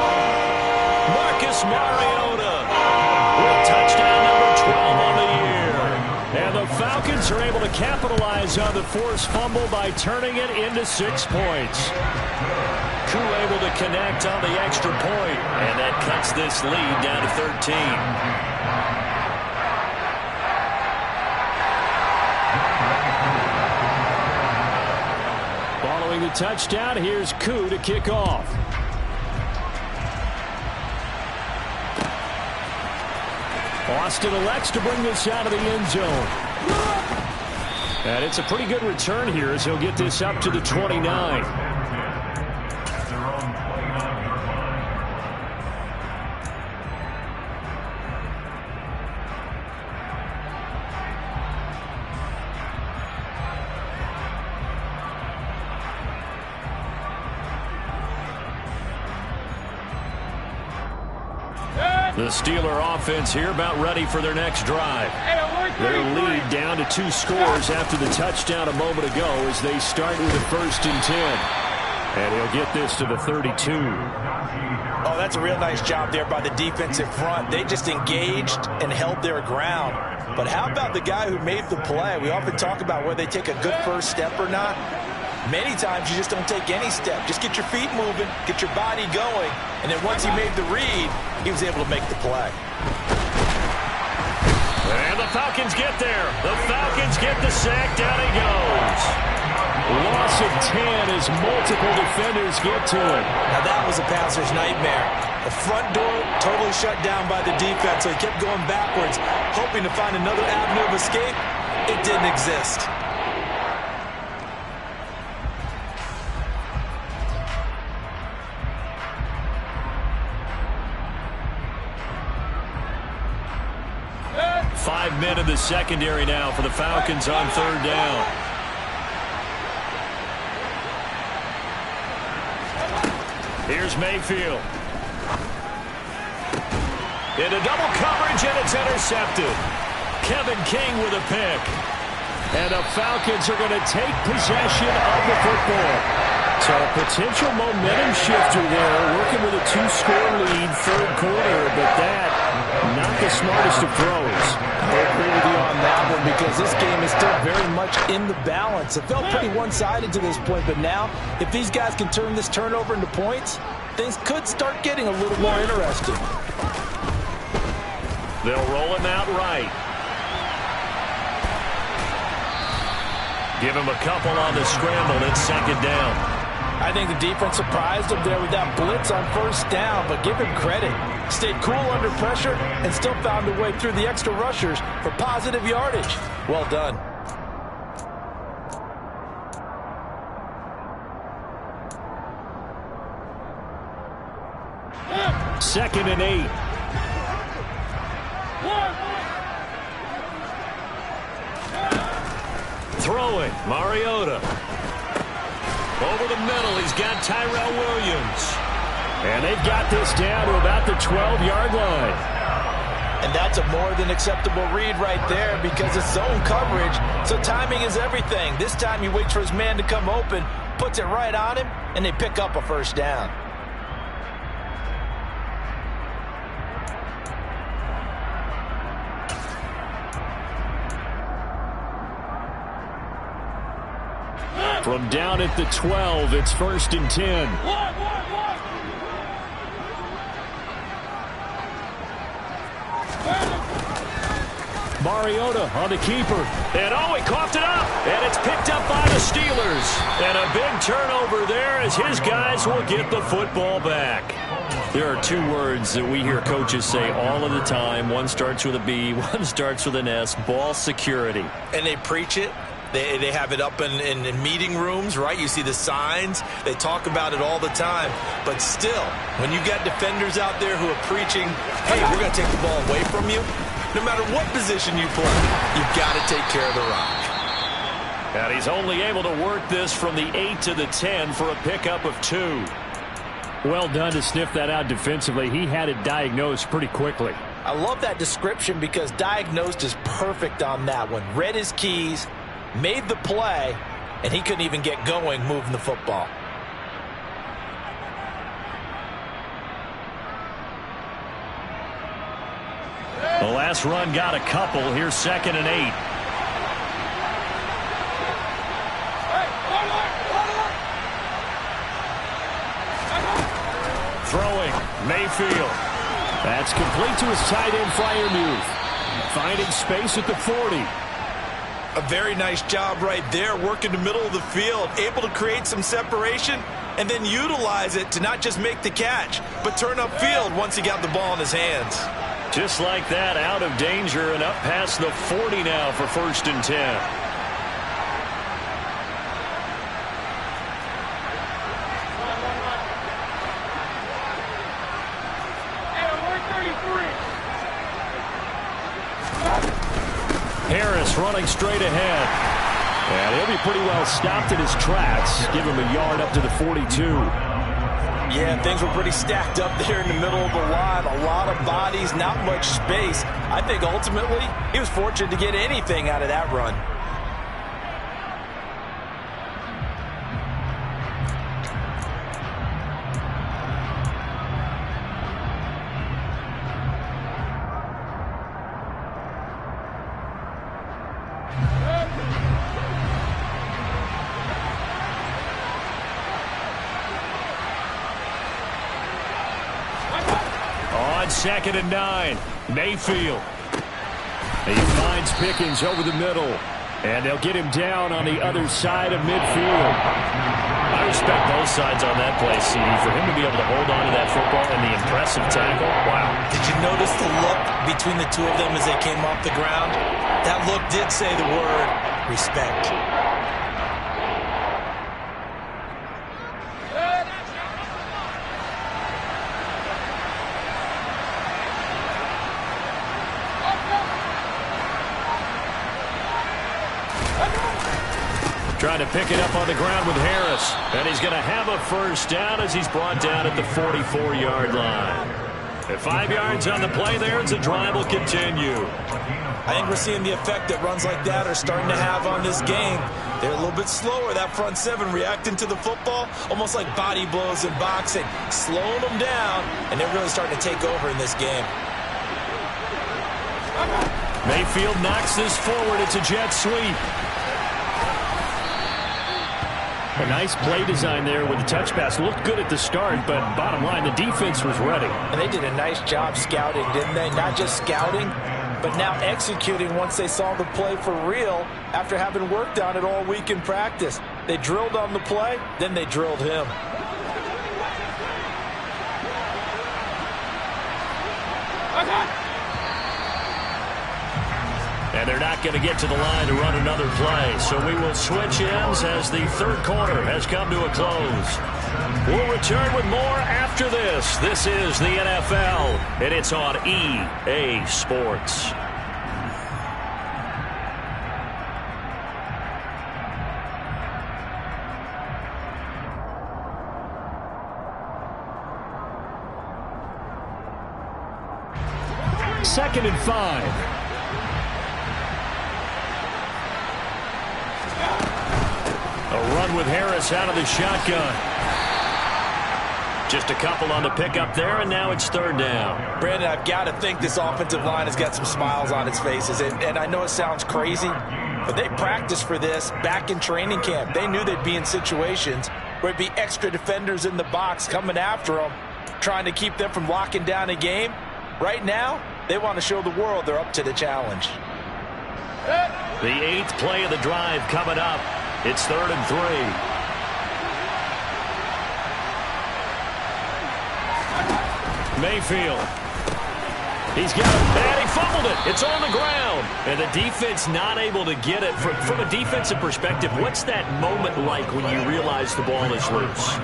Marcus Mariota with touchdown number 12 on the year. And the Falcons are able to capitalize on the forced fumble by turning it into 6 points. Koo able to connect on the extra point, and that cuts this lead down to 13. Following the touchdown, here's Koo to kick off. Austin elects to bring this out of the end zone. And it's a pretty good return here as he'll get this up to the 29. The Steeler offense here about ready for their next drive. Their lead down to 2 scores after the touchdown a moment ago as they start with a 1st and 10. And he'll get this to the 32. Oh, that's a real nice job there by the defensive front. They just engaged and held their ground. But how about the guy who made the play? We often talk about whether they take a good first step or not. Many times you just don't take any step. Just get your feet moving, get your body going, and then once he made the read, he was able to make the play. And the Falcons get there. The Falcons get the sack. Down he goes. Loss of 10 as multiple defenders get to it. Now that was a passer's nightmare. The front door totally shut down by the defense, so he kept going backwards, hoping to find another avenue of escape. It didn't exist. Five men in the secondary now for the Falcons on 3rd down. Here's Mayfield. Into double coverage, and it's intercepted. Kevin King with a pick. And the Falcons are going to take possession of the football. So a potential momentum shifter there, working with a 2-score lead, 3rd quarter, but that, not the smartest of throws. I agree with you on that one because this game is still very much in the balance. It felt pretty one-sided to this point, but now, if these guys can turn this turnover into points, things could start getting a little more interesting. They'll roll him out right. Give him a couple on the scramble. It's second down. I think the defense surprised him there with that blitz on first down, but give him credit. Stayed cool under pressure and still found a way through the extra rushers for positive yardage. Well done. Second and 8. Throwing, Mariota. Over the middle, he's got Tyrell Williams. And they've got this down to about the 12-yard line. And that's a more than acceptable read right there because it's zone coverage, so timing is everything. This time he waits for his man to come open, puts it right on him, and they pick up a first down. From down at the 12, it's 1st and 10. Mariota on the keeper. And he coughed it up. And it's picked up by the Steelers. And a big turnover there as his guys will get the football back. There are two words that we hear coaches say all of the time. One starts with a B, one starts with an S. Ball security. And they preach it. They have it up in meeting rooms, right? You see the signs. They talk about it all the time. But still, when you got defenders out there who are preaching, hey, we're going to take the ball away from you, no matter what position you play, you've got to take care of the rock. And he's only able to work this from the 8 to the 10 for a pickup of 2. Well done to sniff that out defensively. He had it diagnosed pretty quickly. I love that description because diagnosed is perfect on that one. Read his keys, made the play, and he couldn't even get going moving the football. The last run got a couple. Here's 2nd and 8. Throwing, Mayfield. That's complete to his tight end, Freiermuth. Finding space at the 40. A very nice job right there, working the middle of the field, able to create some separation, and then utilize it to not just make the catch, but turn upfield once he got the ball in his hands. Just like that, out of danger and up past the 40 now for 1st and 10. Harris running straight ahead. And he'll be pretty well stopped in his tracks. Give him a yard up to the 42. Yeah, things were pretty stacked up there in the middle of the line. A lot of bodies, not much space. I think ultimately he was fortunate to get anything out of that run. On 2nd and 9, Mayfield. He finds Pickens over the middle, and they'll get him down on the other side of midfield. I respect both sides on that play, CD. For him to be able to hold on to that football and the impressive tackle, wow. Did you notice the look between the two of them as they came off the ground? That look did say the word respect. Trying to pick it up on the ground with Harris. And he's going to have a first down as he's brought down at the 44-yard line. At 5 yards on the play there, as the drive will continue. I think we're seeing the effect that runs like that are starting to have on this game. They're a little bit slower, that front seven, reacting to the football, almost like body blows in boxing, slowing them down, and they're really starting to take over in this game. Mayfield knocks this forward. It's a jet sweep. A nice play design there with the touch pass. Looked good at the start, but bottom line, the defense was ready. And they did a nice job scouting, didn't they? Not just scouting, but now executing once they saw the play for real after having worked on it all week in practice. They drilled on the play, then they drilled him. And they're not going to get to the line to run another play. So we will switch ends as the third quarter has come to a close. We'll return with more after this. This is the NFL, and it's on EA Sports. Second and 5. A run with Harris out of the shotgun. Just a couple on the pickup there, and now it's third down. Brandon, I've got to think this offensive line has got some smiles on its faces. And I know it sounds crazy, but they practiced for this back in training camp. They knew they'd be in situations where it'd be extra defenders in the box coming after them, trying to keep them from locking down a game. Right now, they want to show the world they're up to the challenge. The 8th play of the drive coming up. It's 3rd and 3. Mayfield. He's got it, and he fumbled it. It's on the ground. And the defense not able to get it. From a defensive perspective, what's that moment like when you realize the ball is loose?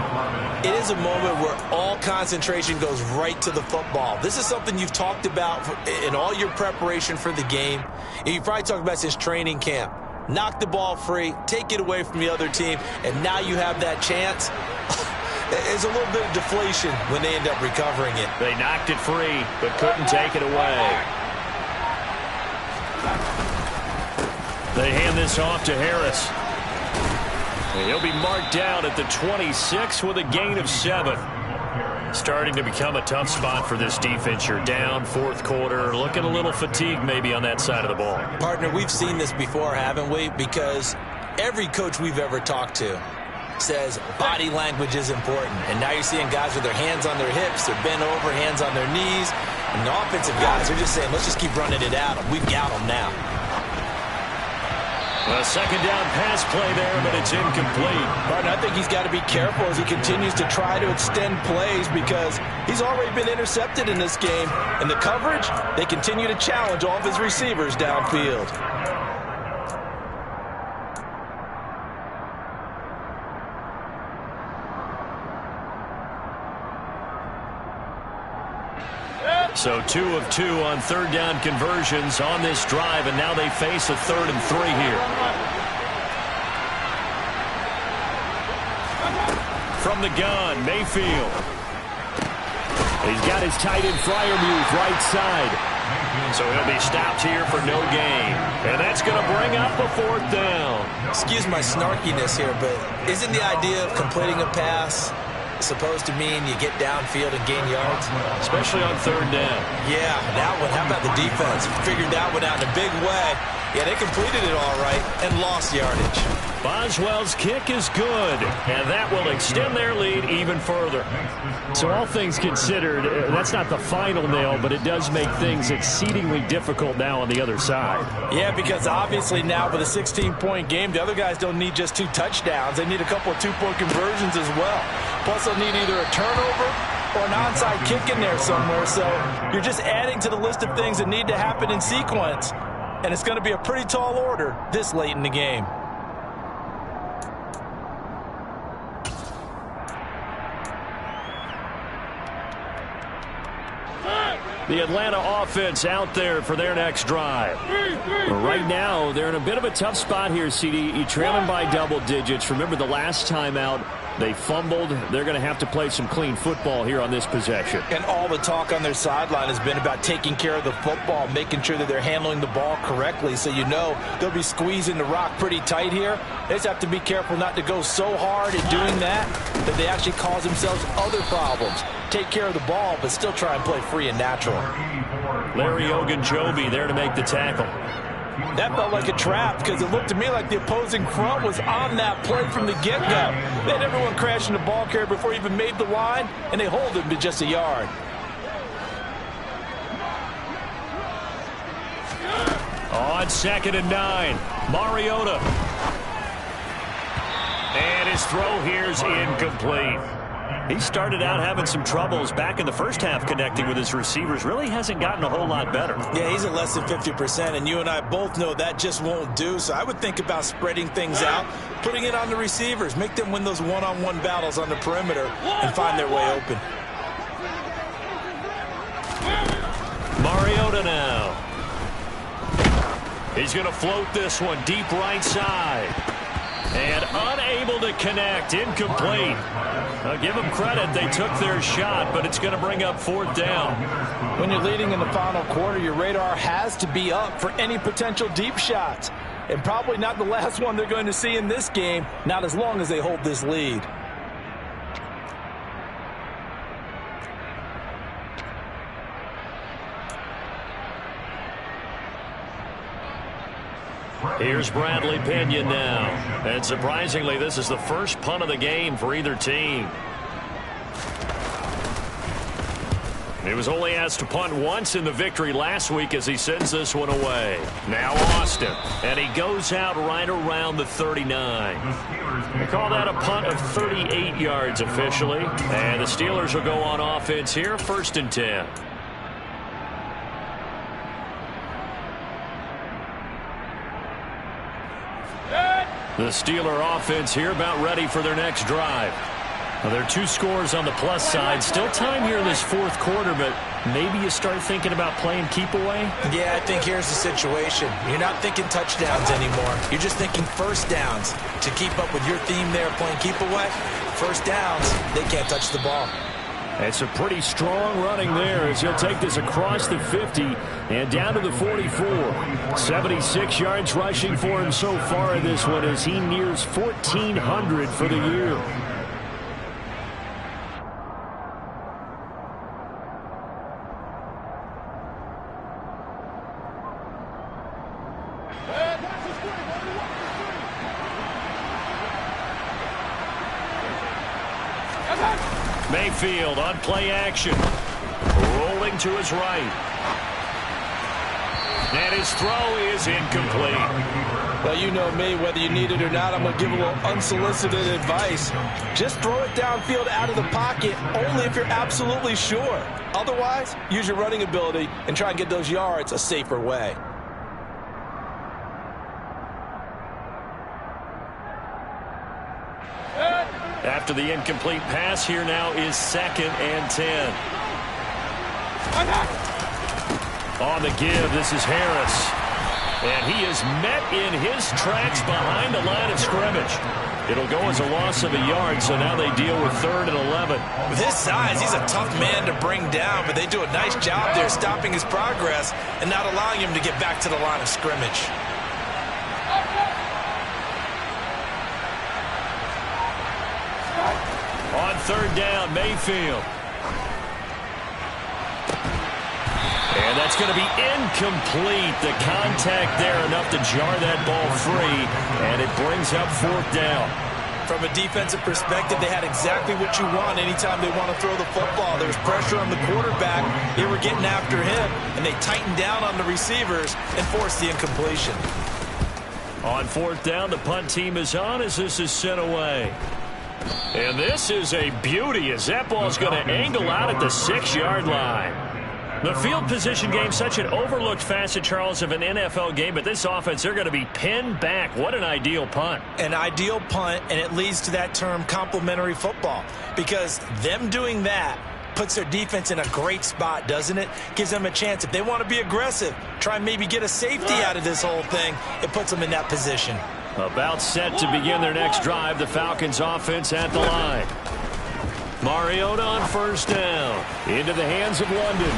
It is a moment where all concentration goes right to the football. This is something you've talked about in all your preparation for the game. And you probably talked about since training camp. Knock the ball free, take it away from the other team, and now you have that chance. There's a little bit of deflation when they end up recovering it. They knocked it free, but couldn't take it away. They hand this off to Harris. And he'll be marked down at the 26 with a gain of 7. Starting to become a tough spot for this defense. You're down, 4th quarter, looking a little fatigued maybe on that side of the ball. Partner, we've seen this before, haven't we? Because every coach we've ever talked to says body language is important. And now you're seeing guys with their hands on their hips, they're bent over, hands on their knees. And the offensive guys are just saying, let's just keep running it at them. We've got them now. A second down pass play there, but it's incomplete. Martin, I think he's got to be careful as he continues to try to extend plays because he's already been intercepted in this game. And the coverage, they continue to challenge all of his receivers downfield. So 2 of 2 on third down conversions on this drive, and now they face a 3rd and 3 here. From the gun, Mayfield. He's got his tight end Freiermuth right side. So he'll be stopped here for no gain. And that's going to bring up a 4th down. Excuse my snarkiness here, but isn't the idea of completing a pass supposed to mean you get downfield and gain yards? Especially on third down. Yeah, that one. How about the defense? Figured that one out in a big way. Yeah, they completed it all right and lost yardage. Boswell's kick is good, and that will extend their lead even further. So all things considered, that's not the final nail, but it does make things exceedingly difficult now on the other side. Yeah, because obviously now with a 16-point game, the other guys don't need just 2 touchdowns. They need a couple of 2-point conversions as well. Plus, they'll need either a turnover or an onside kick in there somewhere. So you're just adding to the list of things that need to happen in sequence. And it's going to be a pretty tall order this late in the game. The Atlanta offense out there for their next drive. Right now, they're in a bit of a tough spot here, CD. You're trailing by double digits. Remember the last time out, they fumbled. They're going to have to play some clean football here on this possession. And all the talk on their sideline has been about taking care of the football, making sure that they're handling the ball correctly. So you know they'll be squeezing the rock pretty tight here. They just have to be careful not to go so hard at doing that they actually cause themselves other problems. Take care of the ball, but still try and play free and natural. Larry Ogunjobi there to make the tackle. That felt like a trap because it looked to me like the opposing front was on that play from the get-go. They had everyone crashing the ball carrier before he even made the line, and they hold him to just a yard. On 2nd and 9, Mariota. And his throw here's incomplete. He started out having some troubles back in the first half connecting with his receivers. Really hasn't gotten a whole lot better. Yeah, he's at less than 50%, and you and I both know that just won't do. So I would think about spreading things out, putting it on the receivers, make them win those one-on-one battles on the perimeter, and find their way open. Mariota now. He's going to float this one deep right side. And unable to connect. Incomplete. I'll give them credit. They took their shot, but it's going to bring up 4th down. When you're leading in the final quarter, your radar has to be up for any potential deep shots. And probably not the last one they're going to see in this game, not as long as they hold this lead. Here's Bradley Pinion now. And surprisingly, this is the first punt of the game for either team. He was only asked to punt once in the victory last week as he sends this one away. Now Austin. And he goes out right around the 39. They call that a punt of 38 yards officially. And the Steelers will go on offense here, 1st and 10. The Steeler offense here about ready for their next drive. Well, there are 2 scores on the plus side. Still time here in this 4th quarter, but maybe you start thinking about playing keep away? Yeah, I think here's the situation. You're not thinking touchdowns anymore. You're just thinking first downs. To keep up with your theme there, playing keep away, first downs, they can't touch the ball. It's a pretty strong running there as he'll take this across the 50 and down to the 44. 76 yards rushing for him so far in this one as he nears 1,400 for the year. Mayfield on play action. Rolling to his right. And his throw is incomplete. Well, you know me, whether you need it or not, I'm going to give a little unsolicited advice. Just throw it downfield out of the pocket only if you're absolutely sure. Otherwise, use your running ability and try and get those yards a safer way. After the incomplete pass, here now is 2nd and 10. On the give, this is Harris. And he is met in his tracks behind the line of scrimmage. It'll go as a loss of a yard, so now they deal with 3rd and 11. With his size, he's a tough man to bring down, but they do a nice job there stopping his progress and not allowing him to get back to the line of scrimmage. On 3rd down, Mayfield. And that's going to be incomplete. The contact there enough to jar that ball free, and it brings up 4th down. From a defensive perspective, they had exactly what you want anytime they want to throw the football. There was pressure on the quarterback. They were getting after him, and they tightened down on the receivers and forced the incompletion. On 4th down, the punt team is on as this is sent away. And this is a beauty as that ball is going to angle out at the 6-yard line. The field position game, such an overlooked facet, Charles, of an NFL game, but this offense, they're going to be pinned back. What an ideal punt. An ideal punt, and it leads to that term complementary football, because them doing that puts their defense in a great spot, doesn't it? Gives them a chance. If they want to be aggressive, try and maybe get a safety out of this whole thing, it puts them in that position. About set to begin their next drive, the Falcons offense at the line. Mariota on 1st down. Into the hands of London.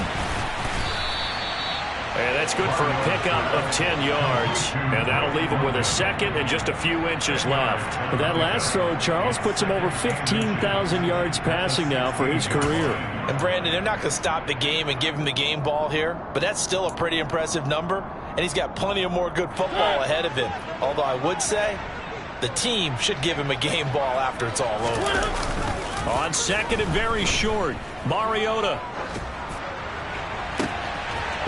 And that's good for a pickup of 10 yards. And that'll leave him with a 2nd and just a few inches left. But that last throw, Charles, puts him over 15,000 yards passing now for his career. And, Brandon, they're not going to stop the game and give him the game ball here, but that's still a pretty impressive number. and he's got plenty of more good football ahead of him. Although I would say the team should give him a game ball after it's all over. On second and very short, Mariota.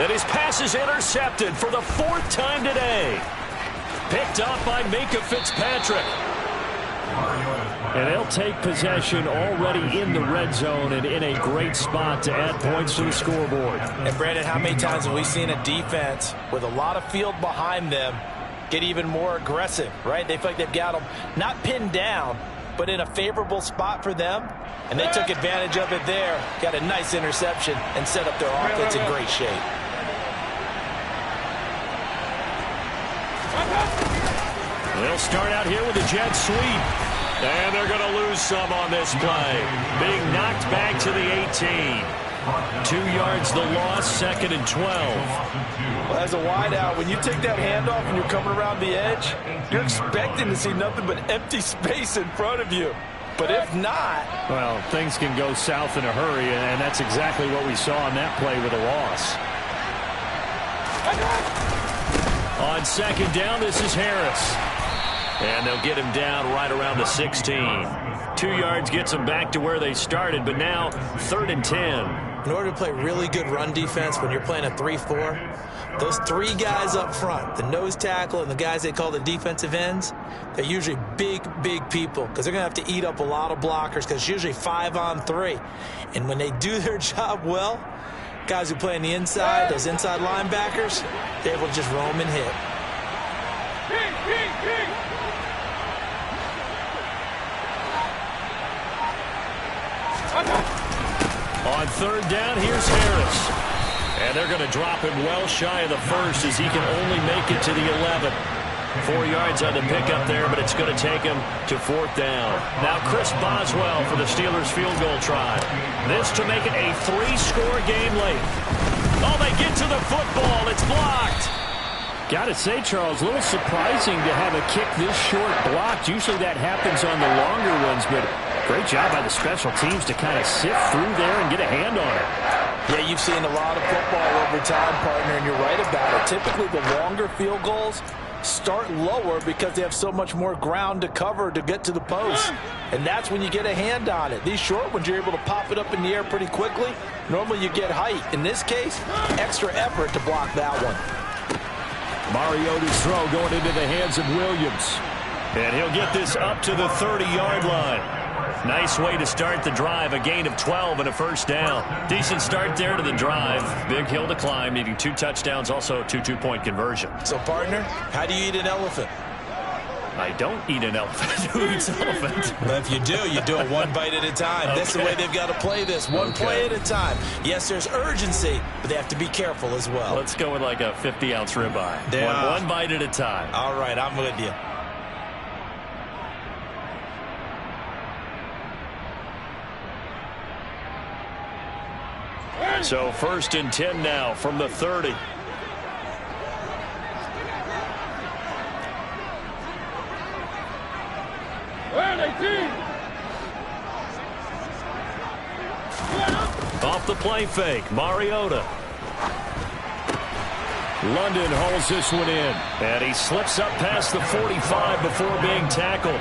And his pass is intercepted for the 4th time today. Picked up by Minka Fitzpatrick. And they'll take possession already in the red zone and in a great spot to add points to the scoreboard. And Brandon, how many times have we seen a defense with a lot of field behind them get even more aggressive, right? They feel like they've got them not pinned down, but in a favorable spot for them. And they took advantage of it there, got a nice interception, and set up their offense in great shape. They'll start out here with a jet sweep. And they're going to lose some on this play. Being knocked back to the 18. 2 yards the loss, 2nd and 12. Well, as a wideout, when you take that handoff and you're coming around the edge, you're expecting to see nothing but empty space in front of you. But if not... Well, things can go south in a hurry, and that's exactly what we saw on that play with a loss. On 2nd down, this is Harris. And they'll get him down right around the 16. 2 yards gets them back to where they started, but now 3rd and 10. In order to play really good run defense when you're playing a 3-4, those 3 guys up front, the nose tackle and the guys they call the defensive ends, they're usually big, big people because they're going to have to eat up a lot of blockers because it's usually 5-on-3. And when they do their job well, guys who play on the inside, those inside linebackers, they're able to just roam and hit. On 3rd down, here's Harris. And they're going to drop him well shy of the 1st as he can only make it to the 11. 4 yards on the pickup there, but it's going to take him to 4th down. Now Chris Boswell for the Steelers field goal try. This to make it a 3-score game late. Oh, they get to the football. It's blocked. Got to say, Charles, a little surprising to have a kick this short blocked. Usually that happens on the longer ones, but great job by the special teams to kind of sift through there and get a hand on it. Yeah, you've seen a lot of football over time, partner, and you're right about it. Typically, the longer field goals start lower because they have so much more ground to cover to get to the post. And that's when you get a hand on it. These short ones, you're able to pop it up in the air pretty quickly. Normally, you get height. In this case, extra effort to block that one. Mariota's throw going into the hands of Williams. And he'll get this up to the 30-yard line. Nice way to start the drive. A gain of 12 and a 1st down. Decent start there to the drive. Big hill to climb, needing 2 touchdowns, also a 2 two-point conversion. So, partner, how do you eat an elephant? I don't eat an elephant. Who eats elephant? Well, if you do it 1 bite at a time. Okay. That's the way they've got to play this. One play at a time. Yes, there's urgency, but they have to be careful as well. Let's go with like a 50-ounce ribeye. One bite at a time. All right, I'm with you. So 1st and 10 now from the 30. Off the play fake, Mariota. London holds this one in, and he slips up past the 45 before being tackled.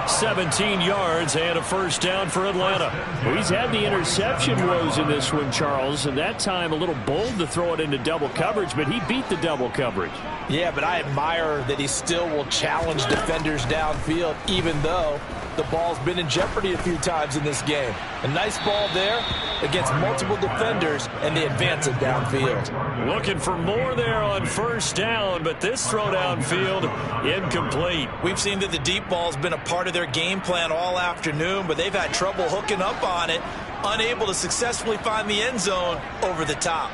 17 yards and a 1st down for Atlanta. Well, he's had the interception woes in this one, Charles, and that time a little bold to throw it into double coverage, but he beat the double coverage. Yeah, but I admire that he still will challenge defenders downfield, even though the ball's been in jeopardy a few times in this game. A nice ball there against multiple defenders, and they advance it downfield. Looking for more there on 1st down, but this throw downfield incomplete. We've seen that the deep ball's been a part of their game plan all afternoon, but they've had trouble hooking up on it, unable to successfully find the end zone over the top.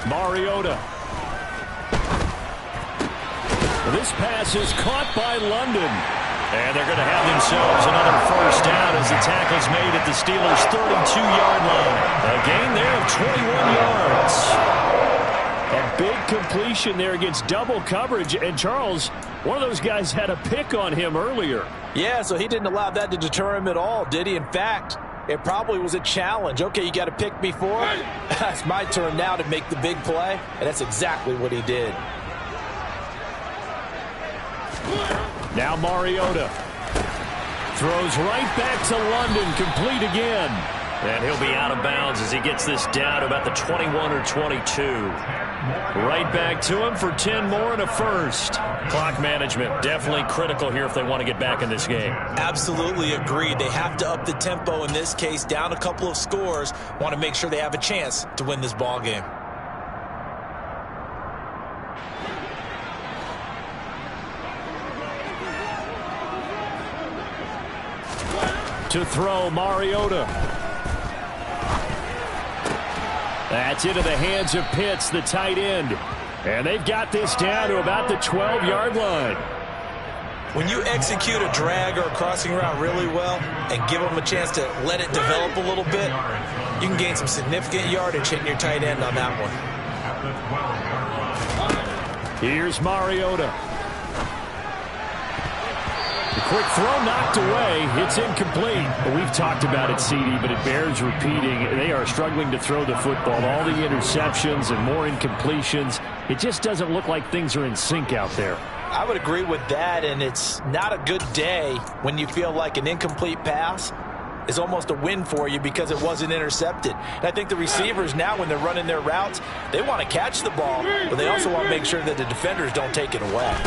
Mariota. This pass is caught by London. And they're going to have themselves another 1st down as the tackle's made at the Steelers' 32-yard line. A gain there of 21 yards. A big completion there against double coverage. And Charles, one of those guys had a pick on him earlier. Yeah, so he didn't allow that to deter him at all, did he? In fact, It probably was a challenge. Okay, you got to pick me four. It's my turn now to make the big play, and that's exactly what he did. Now Mariota throws right back to London, complete again. And he'll be out of bounds as he gets this down to about the 21 or 22. Right back to him for 10 more and a first. Clock management definitely critical here if they want to get back in this game. Absolutely agreed. They have to up the tempo in this case, down a couple of scores. Want to make sure they have a chance to win this ball game. To throw, Mariota. That's into the hands of Pitts, the tight end. And they've got this down to about the 12-yard line. When you execute a drag or a crossing route really well and give them a chance to let it develop a little bit, you can gain some significant yardage hitting your tight end on that one. Here's Mariota. The quick throw knocked away. It's incomplete. We've talked about it, CD, but it bears repeating. They are struggling to throw the football. All the interceptions and more incompletions. It just doesn't look like things are in sync out there. I would agree with that, and it's not a good day when you feel like an incomplete pass is almost a win for you because it wasn't intercepted. And I think the receivers now, when they're running their routes, they want to catch the ball, but they also want to make sure that the defenders don't take it away.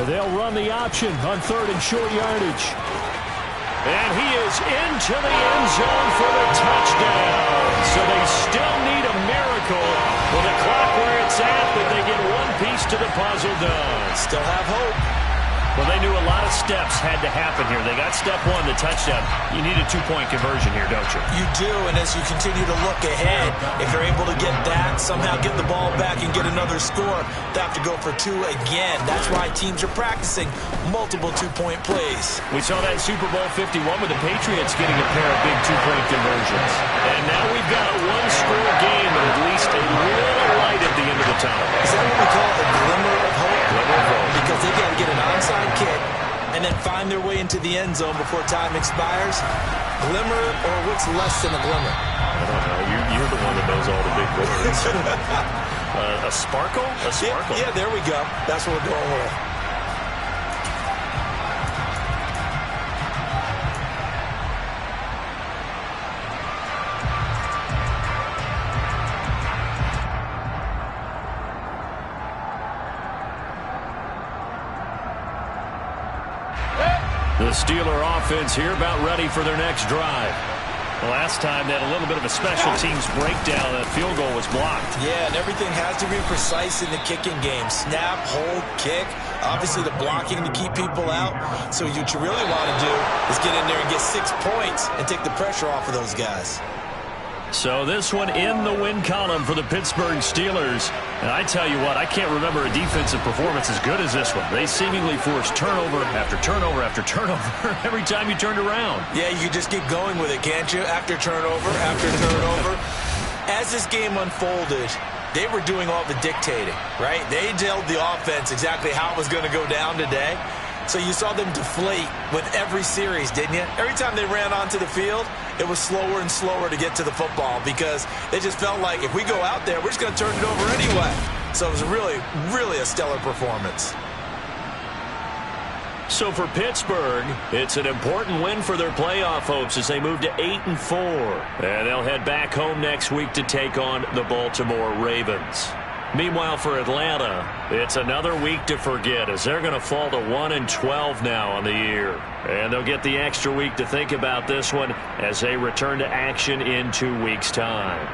They'll run the option on third and short yardage. And he is into the end zone for the touchdown. So they still need a miracle with the clock where it's at, but they get one piece to the puzzle done. Still have hope. Well, they knew a lot of steps had to happen here. They got step one, the touchdown. You need a two-point conversion here, don't you? You do, and as you continue to look ahead, if they're able to get that, somehow get the ball back and get another score, they have to go for two again. That's why teams are practicing multiple two-point plays. We saw that Super Bowl 51 with the Patriots getting a pair of big two-point conversions. And now we've got a one-score game, but at least a little light at the end of the tunnel. Is that what we call a glimmer of hope? Glimmer of hope. Because they got to get an onside kick and then find their way into the end zone before time expires. Glimmer, or what's less than a glimmer? I don't know. You're the one that knows all the big words. A sparkle? A sparkle. Yeah, there we go. That's what we're going with. The Steeler offense here about ready for their next drive. Last time they had a little bit of a special teams breakdown. That field goal was blocked. Yeah, and everything has to be precise in the kicking game. Snap, hold, kick. Obviously the blocking to keep people out. So what you really want to do is get in there and get 6 points and take the pressure off of those guys. So this one in the win column for the Pittsburgh Steelers. And I tell you what, I can't remember a defensive performance as good as this one. They seemingly forced turnover after turnover after turnover every time you turned around. Yeah, you can just keep going with it, can't you? After turnover, after turnover. As this game unfolded, they were doing all the dictating, right? They told the offense exactly how it was going to go down today. So you saw them deflate with every series, didn't you? Every time they ran onto the field, it was slower and slower to get to the football because they just felt like if we go out there, we're just going to turn it over anyway. So it was really, really a stellar performance. So for Pittsburgh, it's an important win for their playoff hopes as they move to 8-4. And they'll head back home next week to take on the Baltimore Ravens. Meanwhile, for Atlanta, it's another week to forget as they're going to fall to 1-12 now on the year. And they'll get the extra week to think about this one as they return to action in 2 weeks' time.